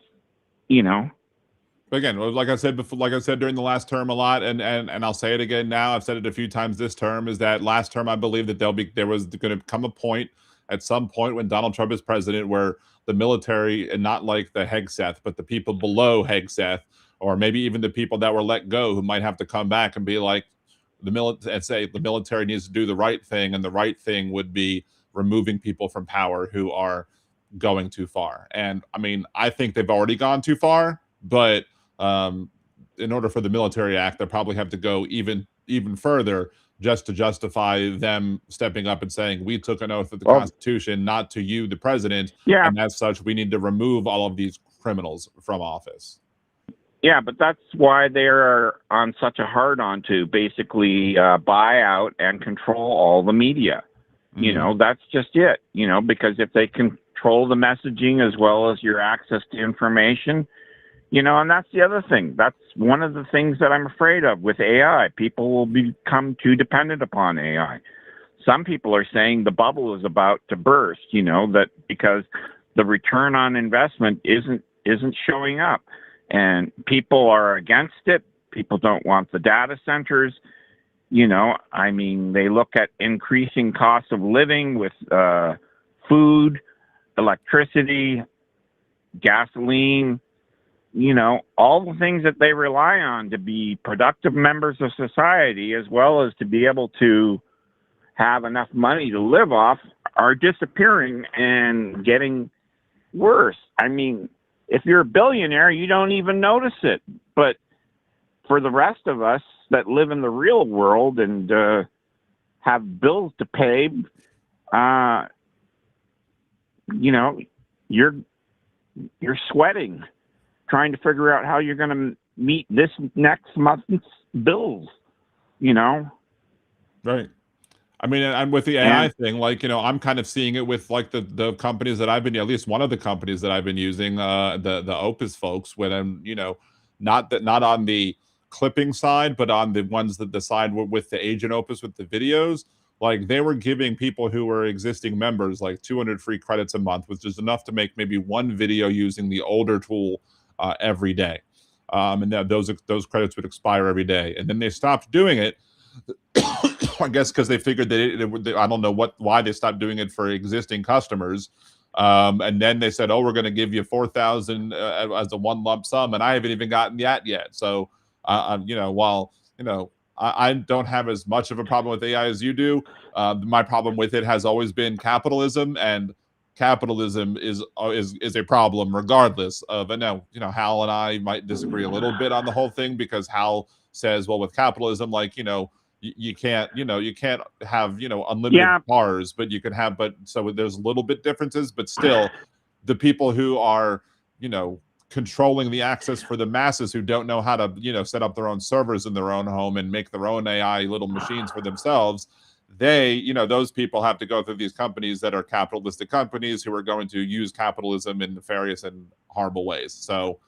you know. But again, like I said before, like I said during the last term a lot, and I'll say it again now. I've said it a few times this term, is that last term I believe that there was going to come a point at some point when Donald Trump is president where the military, and not like the Hegseth, but the people below Hegseth, or maybe even the people that were let go who might have to come back and be like, and say the military needs to do the right thing, and the right thing would be removing people from power who are going too far. And I mean, I think they've already gone too far, but in order for the military act, they'll probably have to go even further just to justify them stepping up and saying, we took an oath of the Constitution, not to you, the president. Yeah. And as such, we need to remove all of these criminals from office. Yeah, but that's why they're on such a hard-on to basically buy out and control all the media. You know, that's just it, you know, because if they control the messaging as well as your access to information, you know, and that's the other thing. That's one of the things that I'm afraid of with AI. People will become too dependent upon AI. Some people are saying the bubble is about to burst, you know, that because the return on investment isn't showing up. And people are against it. People don't want the data centers. You know, I mean, they look at increasing costs of living with food, electricity, gasoline, you know, all the things that they rely on to be productive members of society, as well as to be able to have enough money to live off, are disappearing and getting worse. I mean, if you're a billionaire, you don't even notice it. But for the rest of us that live in the real world and have bills to pay, you know, you're sweating, trying to figure out how you're going to meet this next month's bills, you know? Right. I mean, and with the AI thing, like, you know, I'm kind of seeing it with like the companies that I've been, at least one of the companies that I've been using, the Opus folks, when I'm, you know, not on the clipping side, but on the ones that the side with the agent Opus with the videos, like they were giving people who were existing members like 200 free credits a month, which is enough to make maybe one video using the older tool every day. And that those credits would expire every day, and then they stopped doing it. I guess because they figured that I don't know why they stopped doing it for existing customers, and then they said, "Oh, we're going to give you 4,000 as a one lump sum," and I haven't even gotten that yet. So, you know, while you know I don't have as much of a problem with AI as you do, my problem with it has always been capitalism, and capitalism is a problem regardless of. And now, you know, Hal and I might disagree a little bit on the whole thing, because Hal says, well, with capitalism, like, you know, you can't, you know, you can't have, you know, unlimited cars, but you can have, but so there's a little bit differences, but still the people who are, you know, controlling the access for the masses who don't know how to, you know, set up their own servers in their own home and make their own AI little machines for themselves, they, you know, those people have to go through these companies that are capitalistic companies who are going to use capitalism in nefarious and horrible ways. So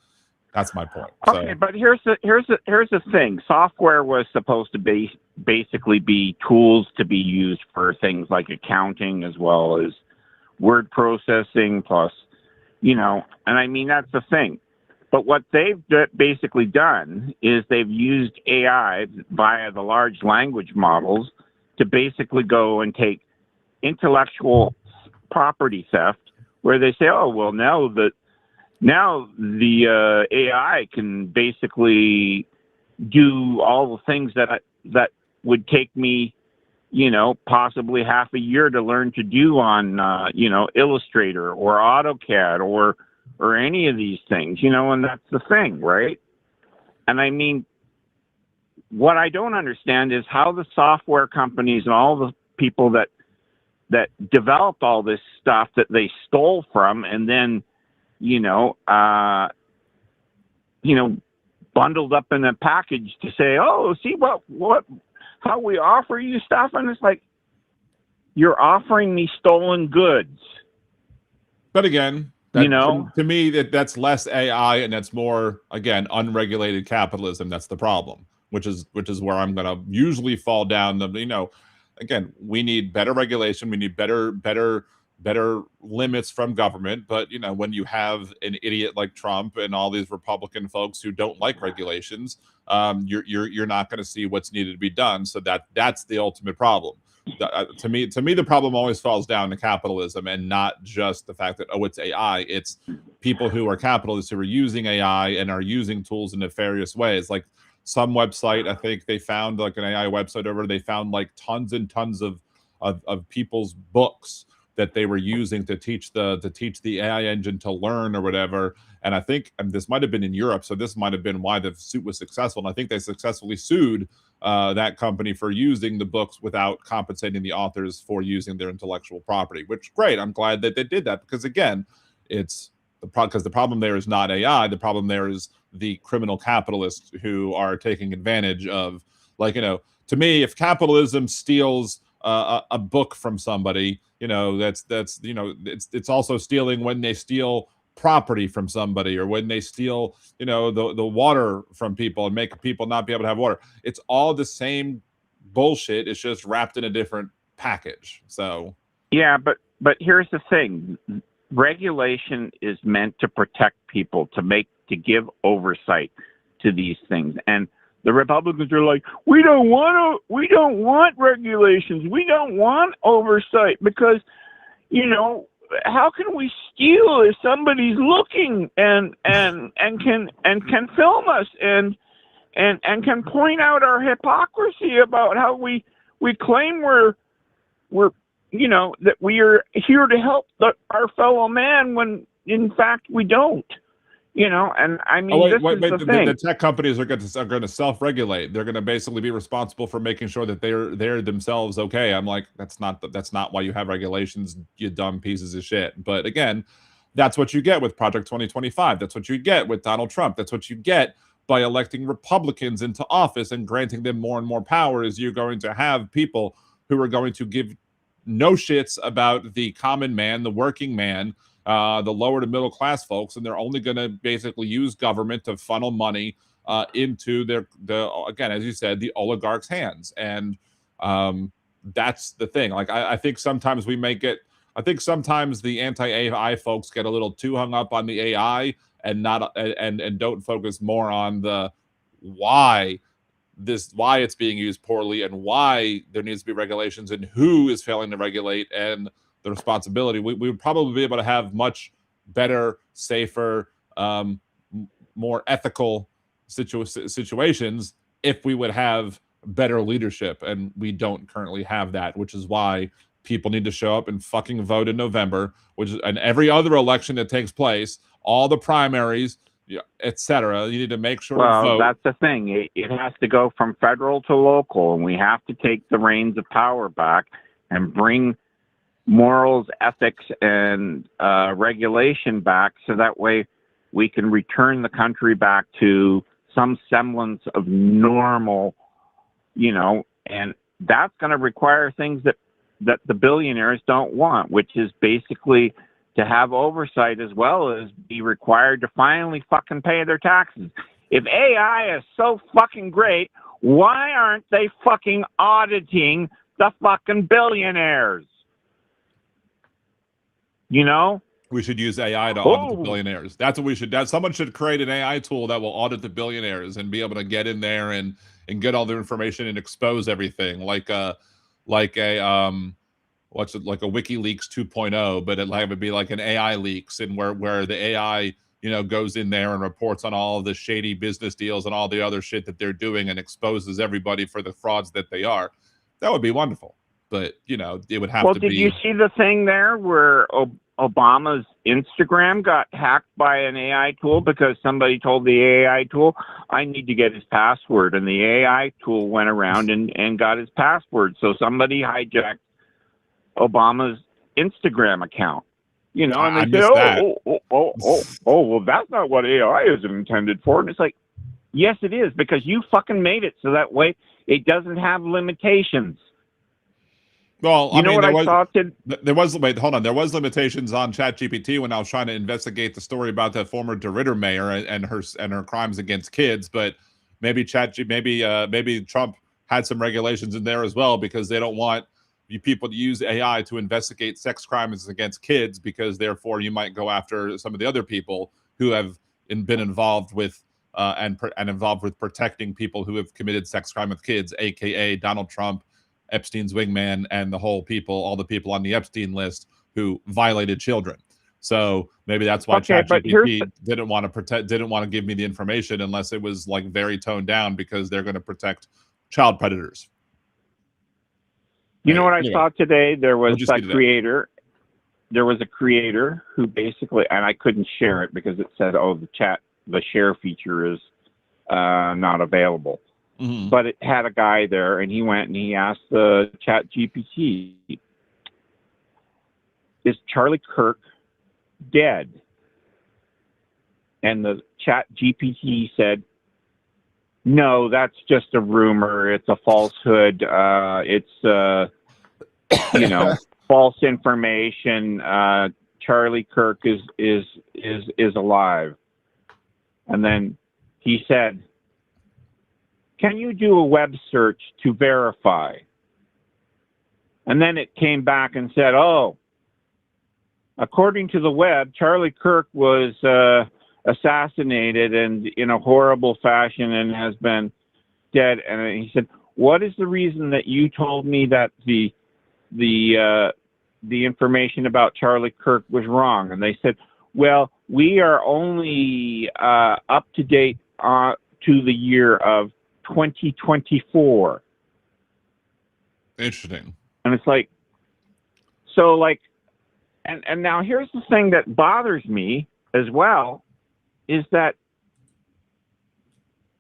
that's my point. Okay, but here's the thing. Software was supposed to basically be tools to be used for things like accounting as well as word processing, plus, you know, and I mean, that's the thing. But what they've basically done is they've used AI via the large language models to basically go and take intellectual property theft, where they say, oh, well, now the AI can basically do all the things that would take me, you know, possibly half a year to learn to do on, you know, Illustrator or AutoCAD or any of these things, you know, and that's the thing, right? And I mean, what I don't understand is how the software companies and all the people that developed all this stuff that they stole from, and then, you know, bundled up in a package to say, oh, see how we offer you stuff. And it's like, you're offering me stolen goods. But again, you know, to me, that's less AI and that's more, again, unregulated capitalism. That's the problem, which is where I'm going to usually fall down. You know, again, we need better regulation. We need better limits from government. But, you know, when you have an idiot like Trump and all these Republican folks who don't like regulations, you're not going to see what's needed to be done. So that's the ultimate problem. To me, the problem always falls down to capitalism, and not just the fact that, oh, it's AI. It's people who are capitalists who are using AI and are using tools in nefarious ways. Like some website, I think they found, like an AI website over, they found like tons and tons of people's books that they were using to teach the AI engine to learn or whatever. And I think, and this might have been in Europe, so this might have been why the suit was successful. And I think they successfully sued that company for using the books without compensating the authors for using their intellectual property, which, great. I'm glad that they did that, because again, it's because the problem there is not AI. The problem there is the criminal capitalists who are taking advantage of, like, you know, to me, if capitalism steals a book from somebody, you know, that's you know, it's also stealing when they steal property from somebody, or when they steal, you know, the water from people and make people not be able to have water. It's all the same bullshit. It's just wrapped in a different package. So yeah, but here's the thing. Regulation is meant to protect people, to give oversight to these things. And the Republicans are like, we don't want regulations. We don't want oversight, because, you know, how can we steal if somebody's looking and can film us and can point out our hypocrisy about how we claim we're you know, that we are here to help our fellow man when in fact we don't. You know, and I mean, the tech companies are going to self-regulate. They're going to basically be responsible for making sure that they're themselves okay. I'm like, that's not why you have regulations, you dumb pieces of shit. But again, that's what you get with Project 2025. That's what you get with Donald Trump. That's what you get by electing Republicans into office and granting them more and more power. Is you're going to have people who are going to give no shits about the common man, the working man, the lower to middle class folks, and they're only going to basically use government to funnel money into again, as you said, the oligarchs' hands. And that's the thing. Like, I think sometimes I think sometimes the anti-AI folks get a little too hung up on the AI and don't focus more on the why it's being used poorly and why there needs to be regulations and who is failing to regulate and the responsibility. We would probably be able to have much better, safer, more ethical situations if we would have better leadership, and we don't currently have that, which is why people need to show up and fucking vote in November, and every other election that takes place, all the primaries, etc. You need to make sure to vote. That's the thing. It has to go from federal to local, and we have to take the reins of power back and bring morals, ethics, and regulation back, so that way we can return the country back to some semblance of normal, and that's going to require things that the billionaires don't want, which is basically to have oversight as well as be required to finally fucking pay their taxes. If AI is so fucking great, why aren't they fucking auditing the fucking billionaires? We should use AI to audit the billionaires. That's what we should. someone should create an AI tool that will audit the billionaires and be able to get in there and get all their information and expose everything, like a WikiLeaks 2.0, but it would be like an AI leaks, and where the AI goes in there and reports on all of the shady business deals and all the other shit that they're doing and exposes everybody for the frauds that they are. That would be wonderful, but it would have to be. Well, did you see the thing there where Obama's Instagram got hacked by an AI tool because somebody told the AI tool, I need to get his password, and the AI tool went around and got his password. So somebody hijacked Obama's Instagram account, and they said, well, that's not what AI is intended for. And it's like, yes, it is, because you fucking made it so that way it doesn't have limitations. Well, there was limitations on ChatGPT when I was trying to investigate the story about the former DeRitter mayor and her crimes against kids. But maybe maybe Trump had some regulations in there as well, because they don't want you people to use AI to investigate sex crimes against kids, because therefore you might go after some of the other people who have been involved with and involved with protecting people who have committed sex crime with kids, aka Donald Trump, Epstein's wingman, and all the people on the Epstein list who violated children. So maybe that's why ChatGPT didn't want to give me the information unless it was like very toned down, because they're going to protect child predators. What I saw today? There was a creator. There was a creator who basically, and I couldn't share it because it said, the share feature is not available. Mm-hmm. But it had a guy there, and he went and he asked the ChatGPT, is Charlie Kirk dead? And the ChatGPT said, no, that's just a rumor. It's a falsehood. It's false information. Charlie Kirk is alive. And then he said, can you do a web search to verify? And then it came back and said, according to the web, Charlie Kirk was assassinated and in a horrible fashion and has been dead. And he said, what is the reason that you told me that the information about Charlie Kirk was wrong? And they said, well, we are only up to date to the year of 2024. Interesting. And it's like, and now here's the thing that bothers me as well, is that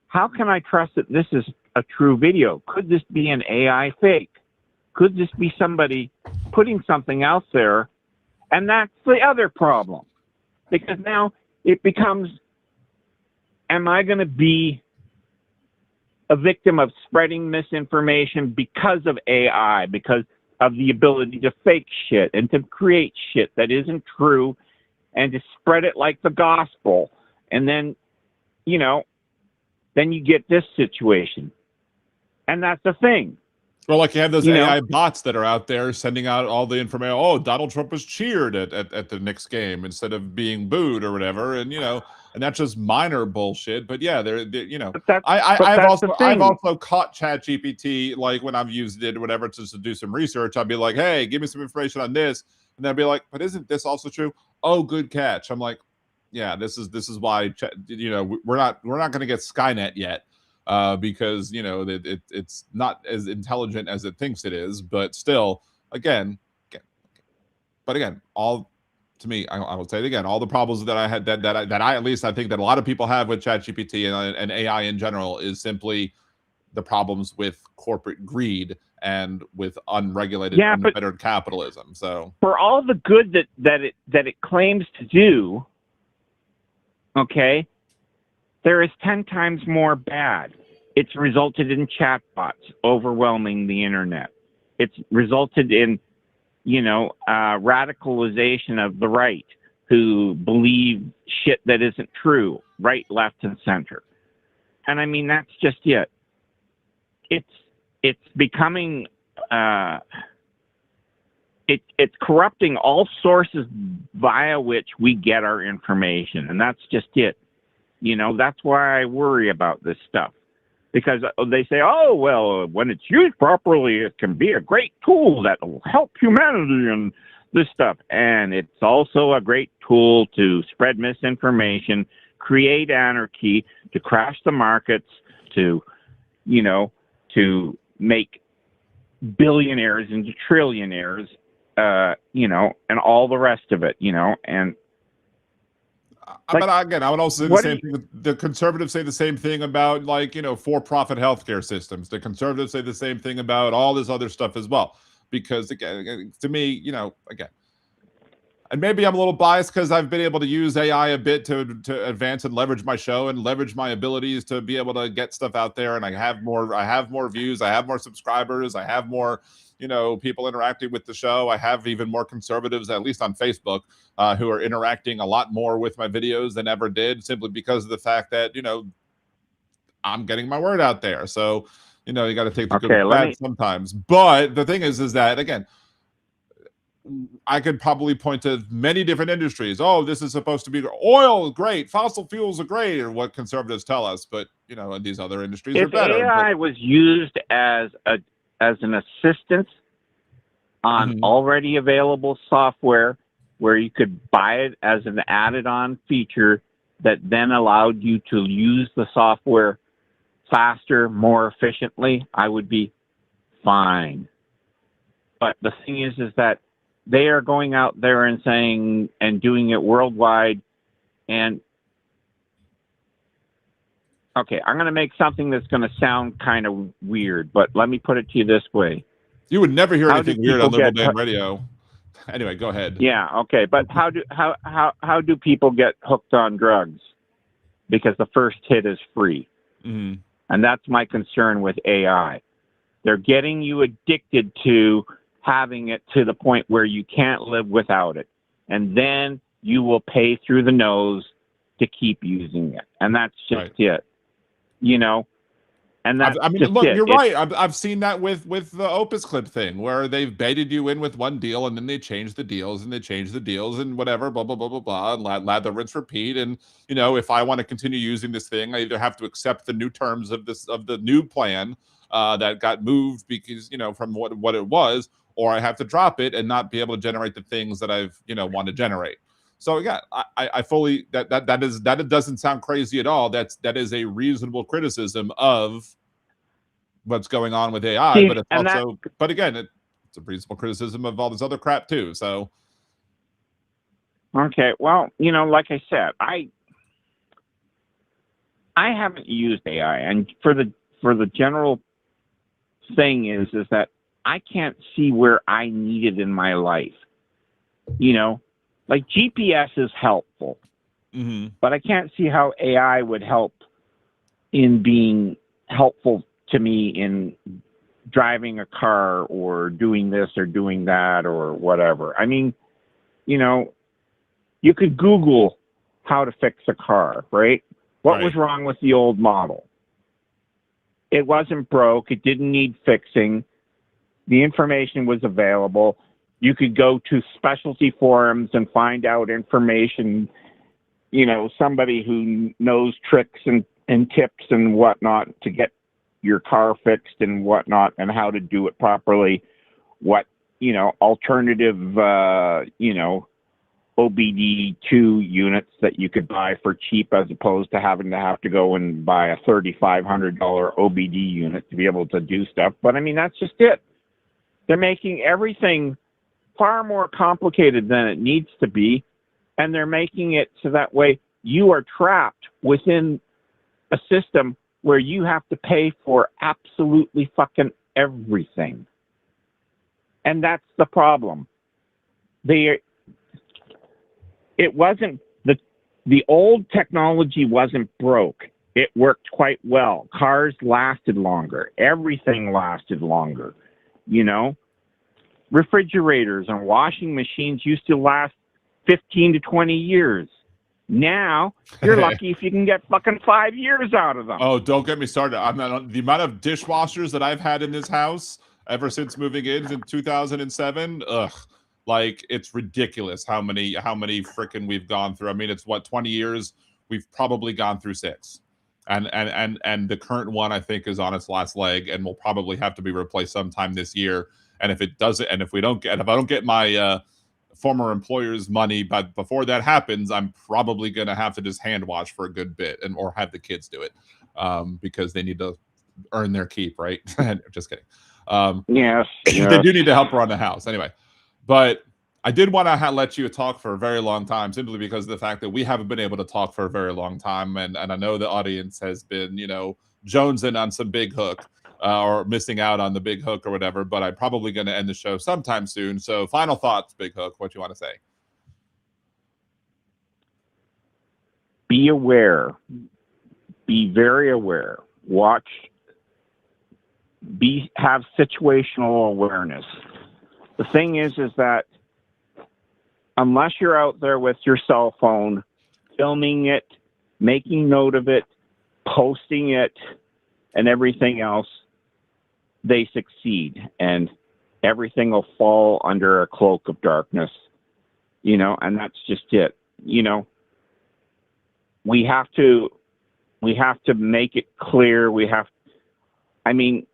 how can I trust that this is a true video? Could this be an AI fake? Could this be somebody putting something else there? And that's the other problem, because now it becomes, am I going to be a victim of spreading misinformation because of AI, because of the ability to fake shit and to create shit that isn't true and to spread it like the gospel. And then, you know, then you get this situation. And that's the thing. Well, like you have those You know? AI bots that are out there sending out all the information. Oh, Donald Trump was cheered at the Knicks game instead of being booed or whatever, and you know, and that's just minor bullshit. But yeah, they're you know, I've also caught ChatGPT like when I've used it or whatever to do some research. I'd be like, hey, give me some information on this, and they'd be like, but isn't this also true? Oh, good catch. I'm like, yeah, this is why you know we're not going to get Skynet yet. Because you know it's not as intelligent as it thinks it is, but still, again, all to me, I will say it again, all the problems that I had that I at least I think that a lot of people have with ChatGPT and AI in general is simply the problems with corporate greed and with unregulated, unfettered capitalism. So for all the good that it claims to do, okay, there is 10 times more bad. It's resulted in chatbots overwhelming the internet. It's resulted in, you know, radicalization of the right who believe shit that isn't true, right, left, and center. And I mean, that's just it. It's becoming, it's corrupting all sources via which we get our information. And that's just it. You know, that's why I worry about this stuff. Because they say, oh, well, when it's used properly, it can be a great tool that will help humanity and this stuff. And it's also a great tool to spread misinformation, create anarchy, to crash the markets, to, you know, to make billionaires into trillionaires, you know, and all the rest of it, you know, and but again, I would also say the same thing. The conservatives say the same thing about, like, you know, for-profit healthcare systems. The conservatives say the same thing about all this other stuff as well. Because again, to me, you know, again, and maybe I'm a little biased because I've been able to use AI a bit to advance and leverage my show and leverage my abilities to be able to get stuff out there. And I have more views, I have more subscribers, I have more, you know, people interacting with the show. I have even more conservatives, at least on Facebook, who are interacting a lot more with my videos than ever did, simply because of the fact that, you know, I'm getting my word out there. So, you know, you got to take the good with the bad sometimes. But the thing is that, again, I could probably point to many different industries. Oh, this is supposed to be oil, great. Fossil fuels are great, or what conservatives tell us. But, you know, and these other industries are better. If AI was used as an assistance on already available software where you could buy it as an added-on feature that then allowed you to use the software faster, more efficiently, I would be fine. But the thing is that they are going out there and saying and doing it worldwide. And okay, I'm going to make something that's going to sound kind of weird, but let me put it to you this way. You would never hear anything weird on Liberal Dan Radio. Anyway, go ahead. Yeah, okay, but how do people get hooked on drugs? Because the first hit is free. Mm-hmm. And that's my concern with AI. They're getting you addicted to having it to the point where you can't live without it. And then you will pay through the nose to keep using it. And that's just it. You know? And that's I mean, look, you're right. I've seen that with the Opus Clip thing, where they've baited you in with one deal and then they change the deals and they change the deals and whatever, blah, blah, blah, blah, blah, and lather, rinse, repeat. And, you know, if I want to continue using this thing, I either have to accept the new terms of the new plan that got moved because, you know, from what it was, or I have to drop it and not be able to generate the things that I've, you know, want to generate. So again, I fully that doesn't sound crazy at all. That is a reasonable criticism of what's going on with AI, but it's also, but again, it's a reasonable criticism of all this other crap too. So, okay, well, you know, like I said, I haven't used AI, and for the general thing is that I can't see where I need it in my life. You know, like GPS is helpful, but I can't see how AI would help in being helpful to me in driving a car or doing this or doing that or whatever. I mean, you know, you could Google how to fix a car, right? What was wrong with the old model? It wasn't broke. It didn't need fixing. The information was available. You could go to specialty forums and find out information, you know, somebody who knows tricks and tips and whatnot to get your car fixed and whatnot and how to do it properly. What, you know, alternative, you know, OBD2 units that you could buy for cheap as opposed to having to go and buy a $3,500 OBD unit to be able to do stuff. But I mean, that's just it. They're making everything far more complicated than it needs to be. And they're making it so that way you are trapped within a system where you have to pay for absolutely fucking everything. And that's the problem. It wasn't, the old technology wasn't broke. It worked quite well. Cars lasted longer. Everything lasted longer. You know, refrigerators and washing machines used to last 15 to 20 years. Now, you're lucky if you can get fucking 5 years out of them. Oh, don't get me started. I'm not, the amount of dishwashers that I've had in this house ever since moving in 2007, ugh, like it's ridiculous how many freaking we've gone through. I mean, it's what, 20 years? We've probably gone through 6. And the current one I think is on its last leg and will probably have to be replaced sometime this year. And if it doesn't, and if I don't get my former employer's money, but before that happens, I'm probably going to have to just hand wash for a good bit or have the kids do it because they need to earn their keep, right? Just kidding. Yes. They do need to help run the house anyway. But I did want to let you talk for a very long time, simply because of the fact that we haven't been able to talk for a very long time. And I know the audience has been, you know, jonesing on some big hook or missing out on the big hook or whatever. But I'm probably going to end the show sometime soon. So final thoughts, Big Hook, what you want to say? Be aware. Be very aware. Watch. Have situational awareness. The thing is that unless you're out there with your cell phone, filming it, making note of it, posting it, and everything else, they succeed. And everything will fall under a cloak of darkness, you know, and that's just it. You know, we have to make it clear. I mean,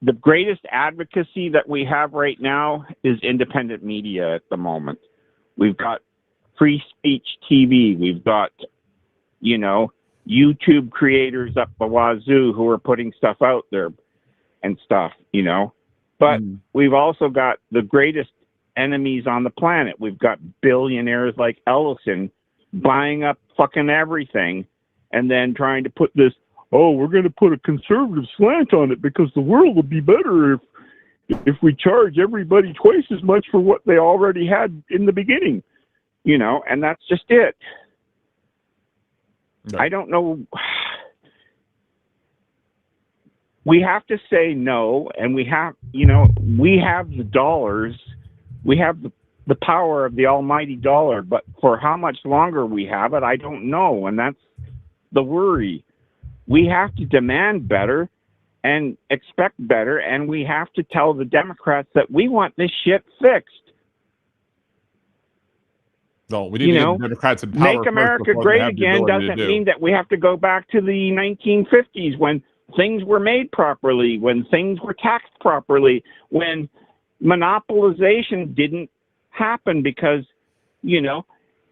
the greatest advocacy that we have right now is independent media at the moment. We've got free speech TV. We've got, you know, YouTube creators up the wazoo who are putting stuff out there and stuff, you know. But we've also got the greatest enemies on the planet. We've got billionaires like Ellison buying up fucking everything and then trying to put this, oh, we're going to put a conservative slant on it because the world would be better if we charge everybody twice as much for what they already had in the beginning, you know, and that's just it. No. I don't know. We have to say no, and we have, you know, we have the dollars, we have the power of the almighty dollar, but for how much longer we have it, I don't know, and that's the worry. We have to demand better and expect better, and we have to tell the Democrats that we want this shit fixed. No, we need to get the Democrats in power. Make America great again doesn't mean that we have to go back to the 1950s when things were made properly, when things were taxed properly, when monopolization didn't happen because, you know,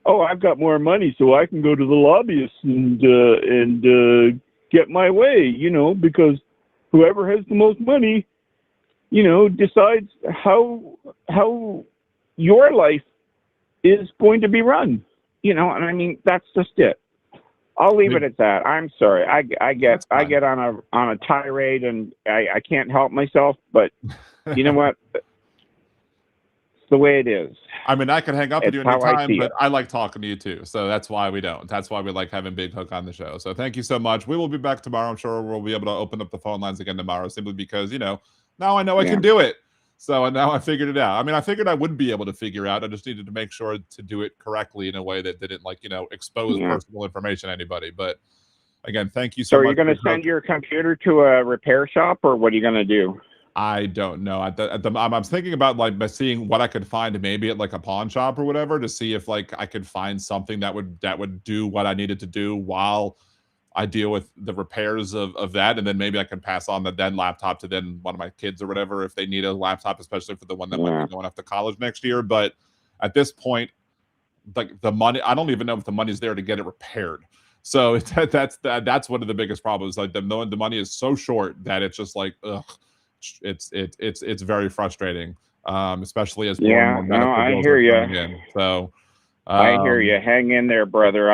oh, I've got more money, so I can go to the lobbyists and get my way, you know, because whoever has the most money, you know, decides how your life is going to be run, you know, and I mean, that's just it. I'll leave it at that. I'm sorry. I get on a tirade and I can't help myself, but you know what? the way it is. I mean, I can hang up with It's you how I anytime, see but it. I like talking to you too. So that's why we don't. That's why we like having Big Hook on the show. So thank you so much. We will be back tomorrow. I'm sure we'll be able to open up the phone lines again tomorrow, simply because, now I know I can do it. So now I figured it out. I mean, I figured I would be able to figure out. I just needed to make sure to do it correctly in a way that didn't expose personal information to anybody. But again, thank you so So are much. you going to send your computer to a repair shop, or what are you going to do? I don't know. I'm thinking about by seeing what I could find maybe at a pawn shop or whatever, to see if I could find something that would do what I needed to do while I deal with the repairs of that, and then maybe I can pass on the then laptop to then one of my kids or whatever if they need a laptop, especially for the one that might be going off to college next year. But at this point, the money, I don't even know if the money's there to get it repaired. So that's one of the biggest problems. The money is so short that it's just ugh. It's very frustrating, especially as more and more medical bills are coming in. So I hear you. Hang in there, brother.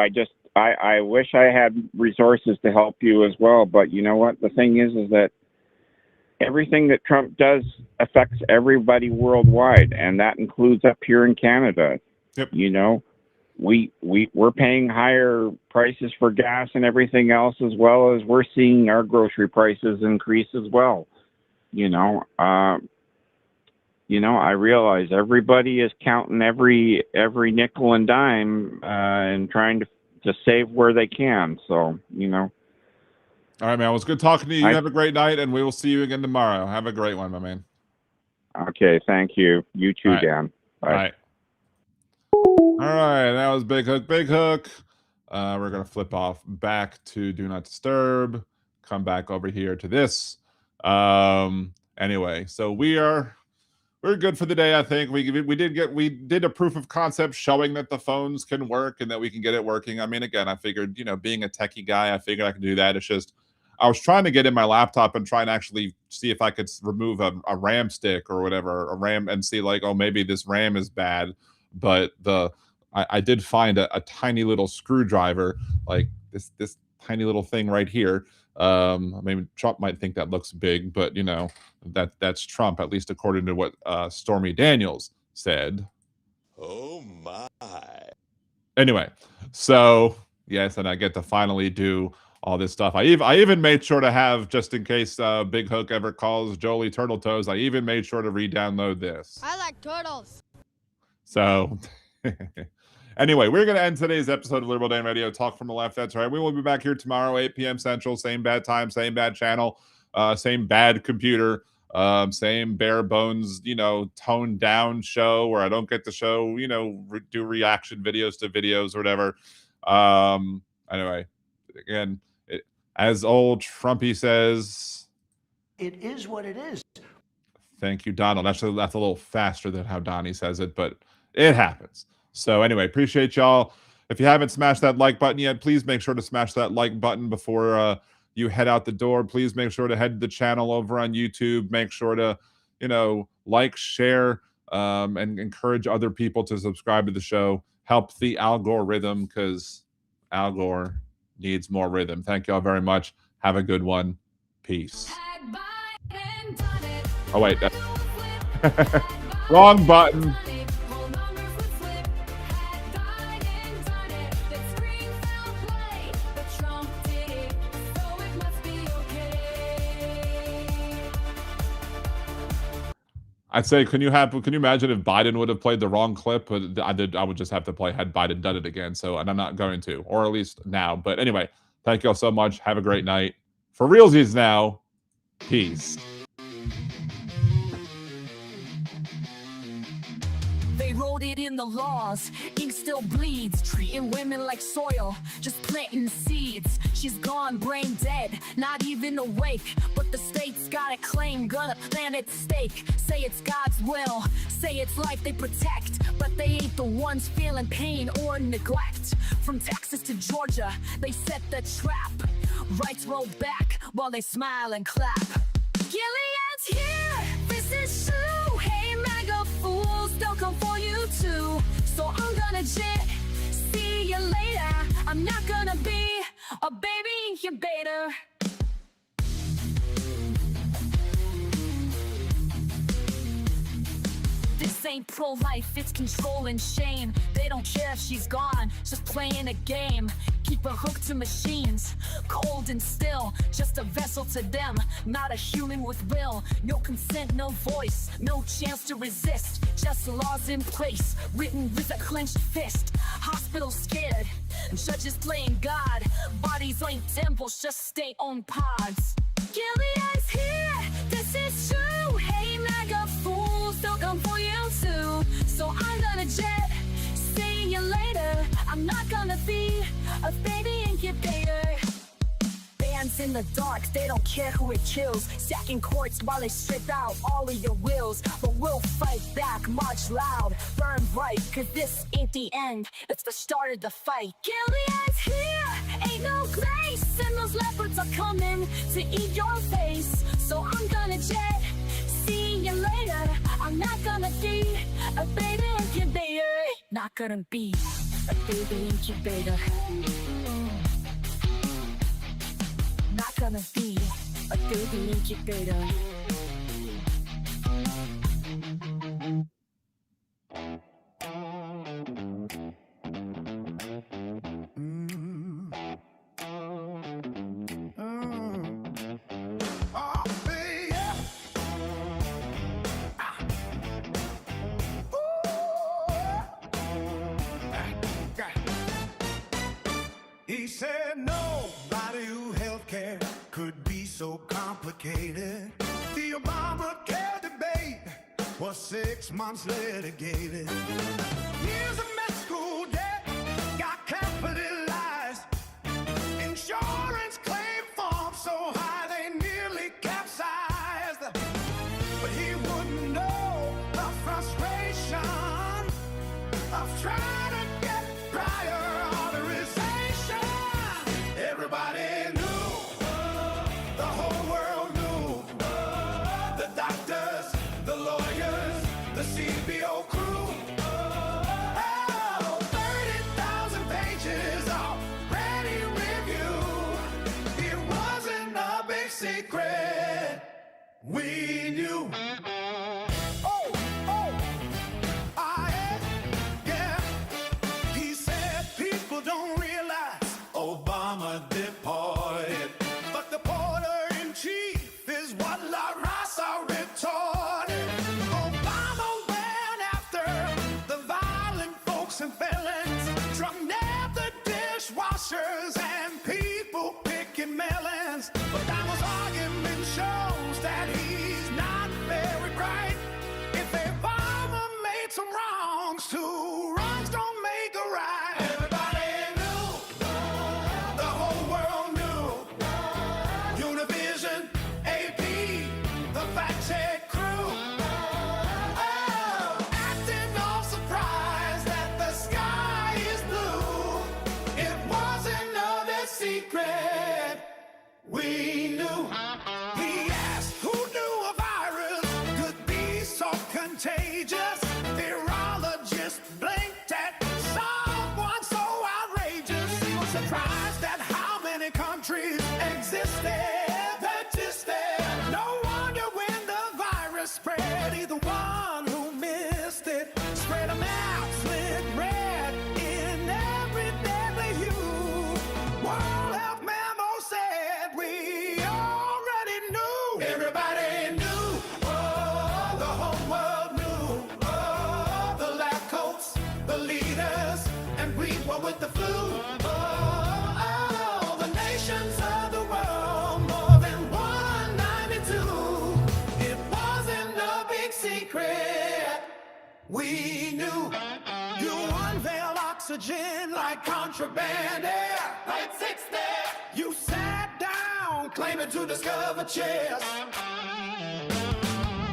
I wish I had resources to help you as well, but you know what? The thing is that everything that Trump does affects everybody worldwide, and that includes up here in Canada. Yep. We're paying higher prices for gas and everything else, as well as we're seeing our grocery prices increase as well. I realize everybody is counting every nickel and dime and trying to save where they can. So, All right, man. It was good talking to you. You have a great night, and we will see you again tomorrow. Have a great one, my man. Okay, thank you. You too, right. Dan. Bye. All right, that was Big Hook. Big Hook. We're gonna flip off back to Do Not Disturb. Come back over here to this. Anyway, so we're good for the day. I think we did a proof of concept showing that the phones can work and that we can get it working. I mean, again, I figured, being a techie guy, I figured I could do that. It's just I was trying to get in my laptop and try and actually see if I could remove a RAM stick or whatever, a RAM, and see maybe this RAM is bad. But I did find a tiny little screwdriver, like this tiny little thing right here. Maybe Trump might think that looks big, but that's Trump, at least according to what Stormy Daniels said. Oh my. Anyway, so yes, and I get to finally do all this stuff. I even made sure to have, just in case Big Hook ever calls Jolie Turtle Toes, I even made sure to re-download this. I like turtles. So anyway, we're going to end today's episode of Liberal Dan Radio, Talk from the Left. That's right. We will be back here tomorrow, 8 p.m. Central. Same bad time, same bad channel, same bad computer, same bare bones, toned down show where I don't get to show, do reaction videos to videos or whatever. Anyway, again, as old Trumpy says, It is what it is. thank you, Donald. Actually, that's a little faster than how Donnie says it, but it happens. So anyway, appreciate y'all. If you haven't smashed that like button yet, please make sure to smash that like button before you head out the door. Please make sure to head to the channel over on YouTube. Make sure to, like, share, and encourage other people to subscribe to the show. Help the algorithm, because Al Gore needs more rhythm. Thank y'all very much. Have a good one. Peace. Oh, wait. Wrong button. I'd say, can you imagine if Biden would have played the wrong clip? But I would just have to play had Biden done it again. So, and I'm not going to, or at least now. But anyway, thank y'all so much. Have a great night. For realsies now, peace. They wrote it in the laws, ink still bleeds, treating women like soil, just planting seeds. She's gone, brain dead, not even awake, but the state's got a claim, gonna plant its stake. Say it's God's will, say it's life they protect, but they ain't the ones feeling pain or neglect. From Texas to Georgia, they set the trap, rights roll back while they smile and clap. Gilead's here, this is true. Hey, MAGA fools, they'll come for you too. So I'm gonna jet, see you later. I'm not gonna be a baby incubator. This ain't pro-life, it's control and shame. They don't care if she's gone, just playing a game. Keep her hooked to machines, cold and still, just a vessel to them, not a human with will. No consent, no voice, no chance to resist. Just laws in place, written with a clenched fist. Hospitals scared, judges playing God. Bodies ain't temples, just state-owned pods. Gilead's here, this is true. Hey, MAGA fools, they'll come for you too. So I'm gonna jet, see you later. I'm not gonna be a baby incubator. Bands in the dark, they don't care who it kills. Stacking courts while they strip out all of your wills. But we'll fight back, march loud, burn bright. Cause this ain't the end, it's the start of the fight. Gilead's here, ain't no grace. And those leopards are coming to eat your face. So I'm gonna jet, see you later. I'm not gonna be a baby incubator. Not gonna be a baby incubator. Not gonna be a baby incubator. Oh, yeah. He said nobody who healthcare could be so complicated. The Obamacare debate was 6 months litigated. Years of med school debt got capitalized. Insurance claim forms so high they nearly capsized. But he wouldn't know the frustration of trying to get prior authorization. Everybody knew, the whole world knew. The doctors, the lawyers, the CBO crew. Oh, 30,000 pages already reviewed. It wasn't a big secret. We knew. Oh, yeah. He said people don't realize Obama deported, but the porter-in-chief is what La Raza retorted. Obama went after the violent folks and felons, drug the dishwashers and people picking melons. But Obama's argument shows that he's not very bright. If Obama made some wrongs, two wrongs don't make a right. Everybody knew, the whole world knew. Univision, AP, the fact check crew. Oh, acting all surprised that the sky is blue. It wasn't no secret. We knew. He asked who knew a virus could be so contagious. Virologist blinked at someone so outrageous. He was surprised at how many countries existed. No wonder when the virus spread, he the one who missed it. Spread them out, slit red in every deadly hue. World Health Memo said we already knew. Everybody knew. Oh, the whole world knew. Oh, the lab coats, the leaders, and we were with the flu. Oh, the nations of the world, more than 192. It wasn't a big secret. We knew. You unveil oxygen like contraband air. Right 6 there. You sat down, claiming to discover chairs.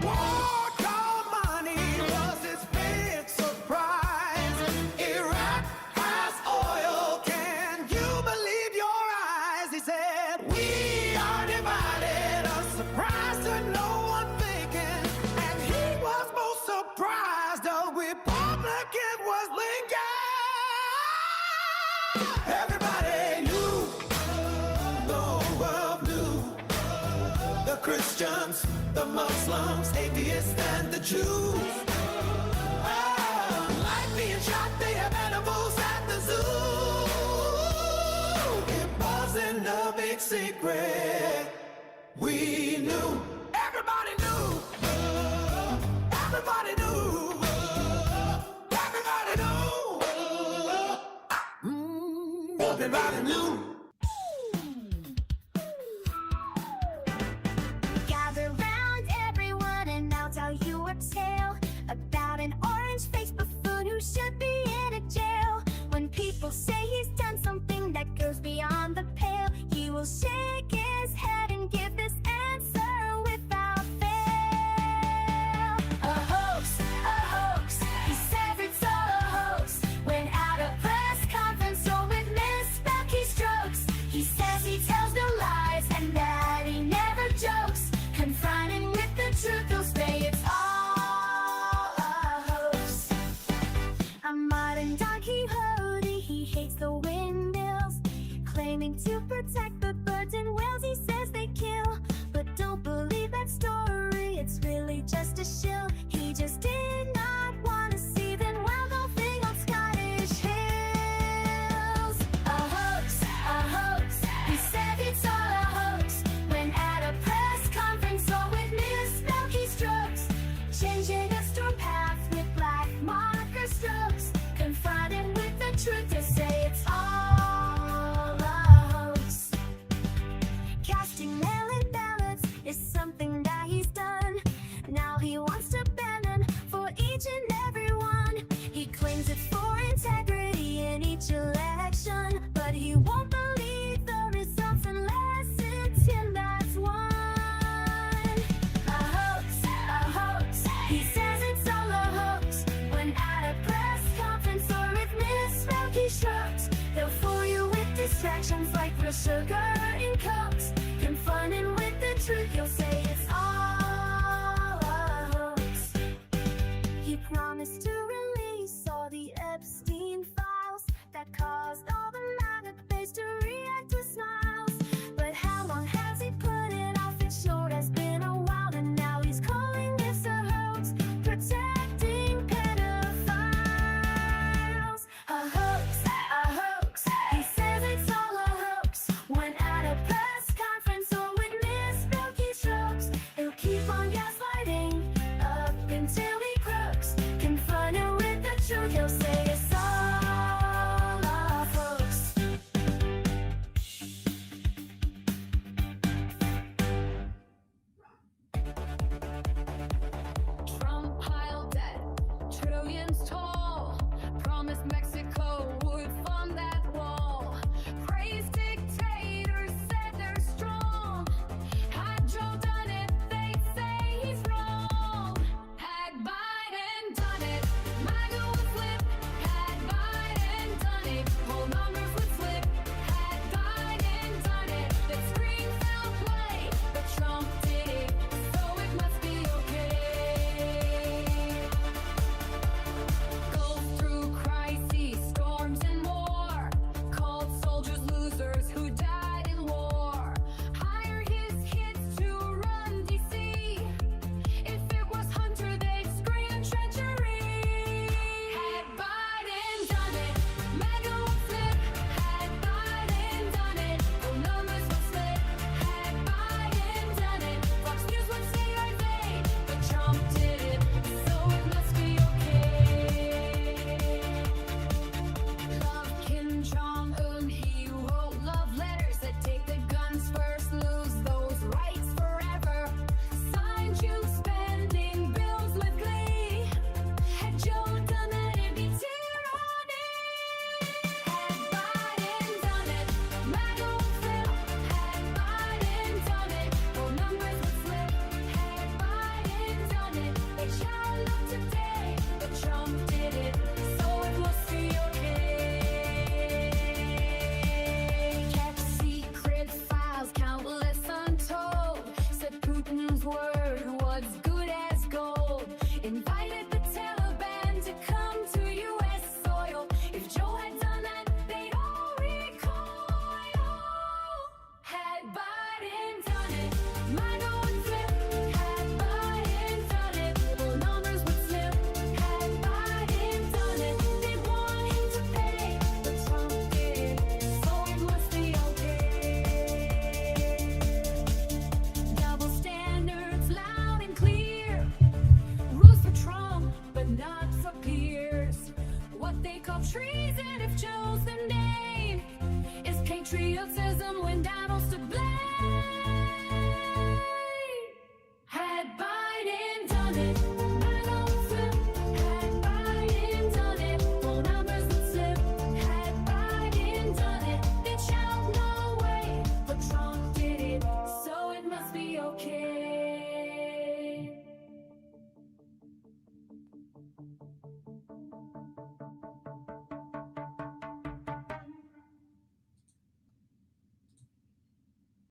War called money was his big surprise. Iraq has oil. Can you believe your eyes? He said, we are divided. A surprise to no one thinking. And he was most surprised a Republican was Lincoln. Everybody knew, the whole world knew. The Christians, the Muslims, atheists, and the Jews. being shot, they have animals at the zoo. It wasn't a big secret. We knew. Everybody knew. Everybody knew. Everybody knew. Everybody knew. Gather round, everyone, and I'll tell you a tale about an orange-faced buffoon who should be in a jail. When people say he's done something that goes beyond the pale, he will shake his head and give this answer without fail. A hoax, he says it's all a hoax. When at a press conference or with misspelled keystrokes, he says he tells no lies and that he never jokes. Confronting with the truth, he'll say it's all a hoax. A modern Don Quixote, he hates the windmills, claiming to protect the birds and whales he says they kill. But don't believe that story, it's really just a shill. He just did not want to see them wild golfing on Scottish hills. A hoax, he said it's all a hoax. When at a press conference or with misspelled keystrokes, changing a storm path with black marker strokes. Confronted with the truth, to say it's all a hoax. Casting mail-in ballots is something that he's done. Now he wants to ban them for each and every one. He claims it's for integrity in each election, but he won't believe the results unless it's him that's won. A hoax, he says it's all a hoax. When at a press conference or with misspelled keystrokes, they'll fool you with distractions like real sugar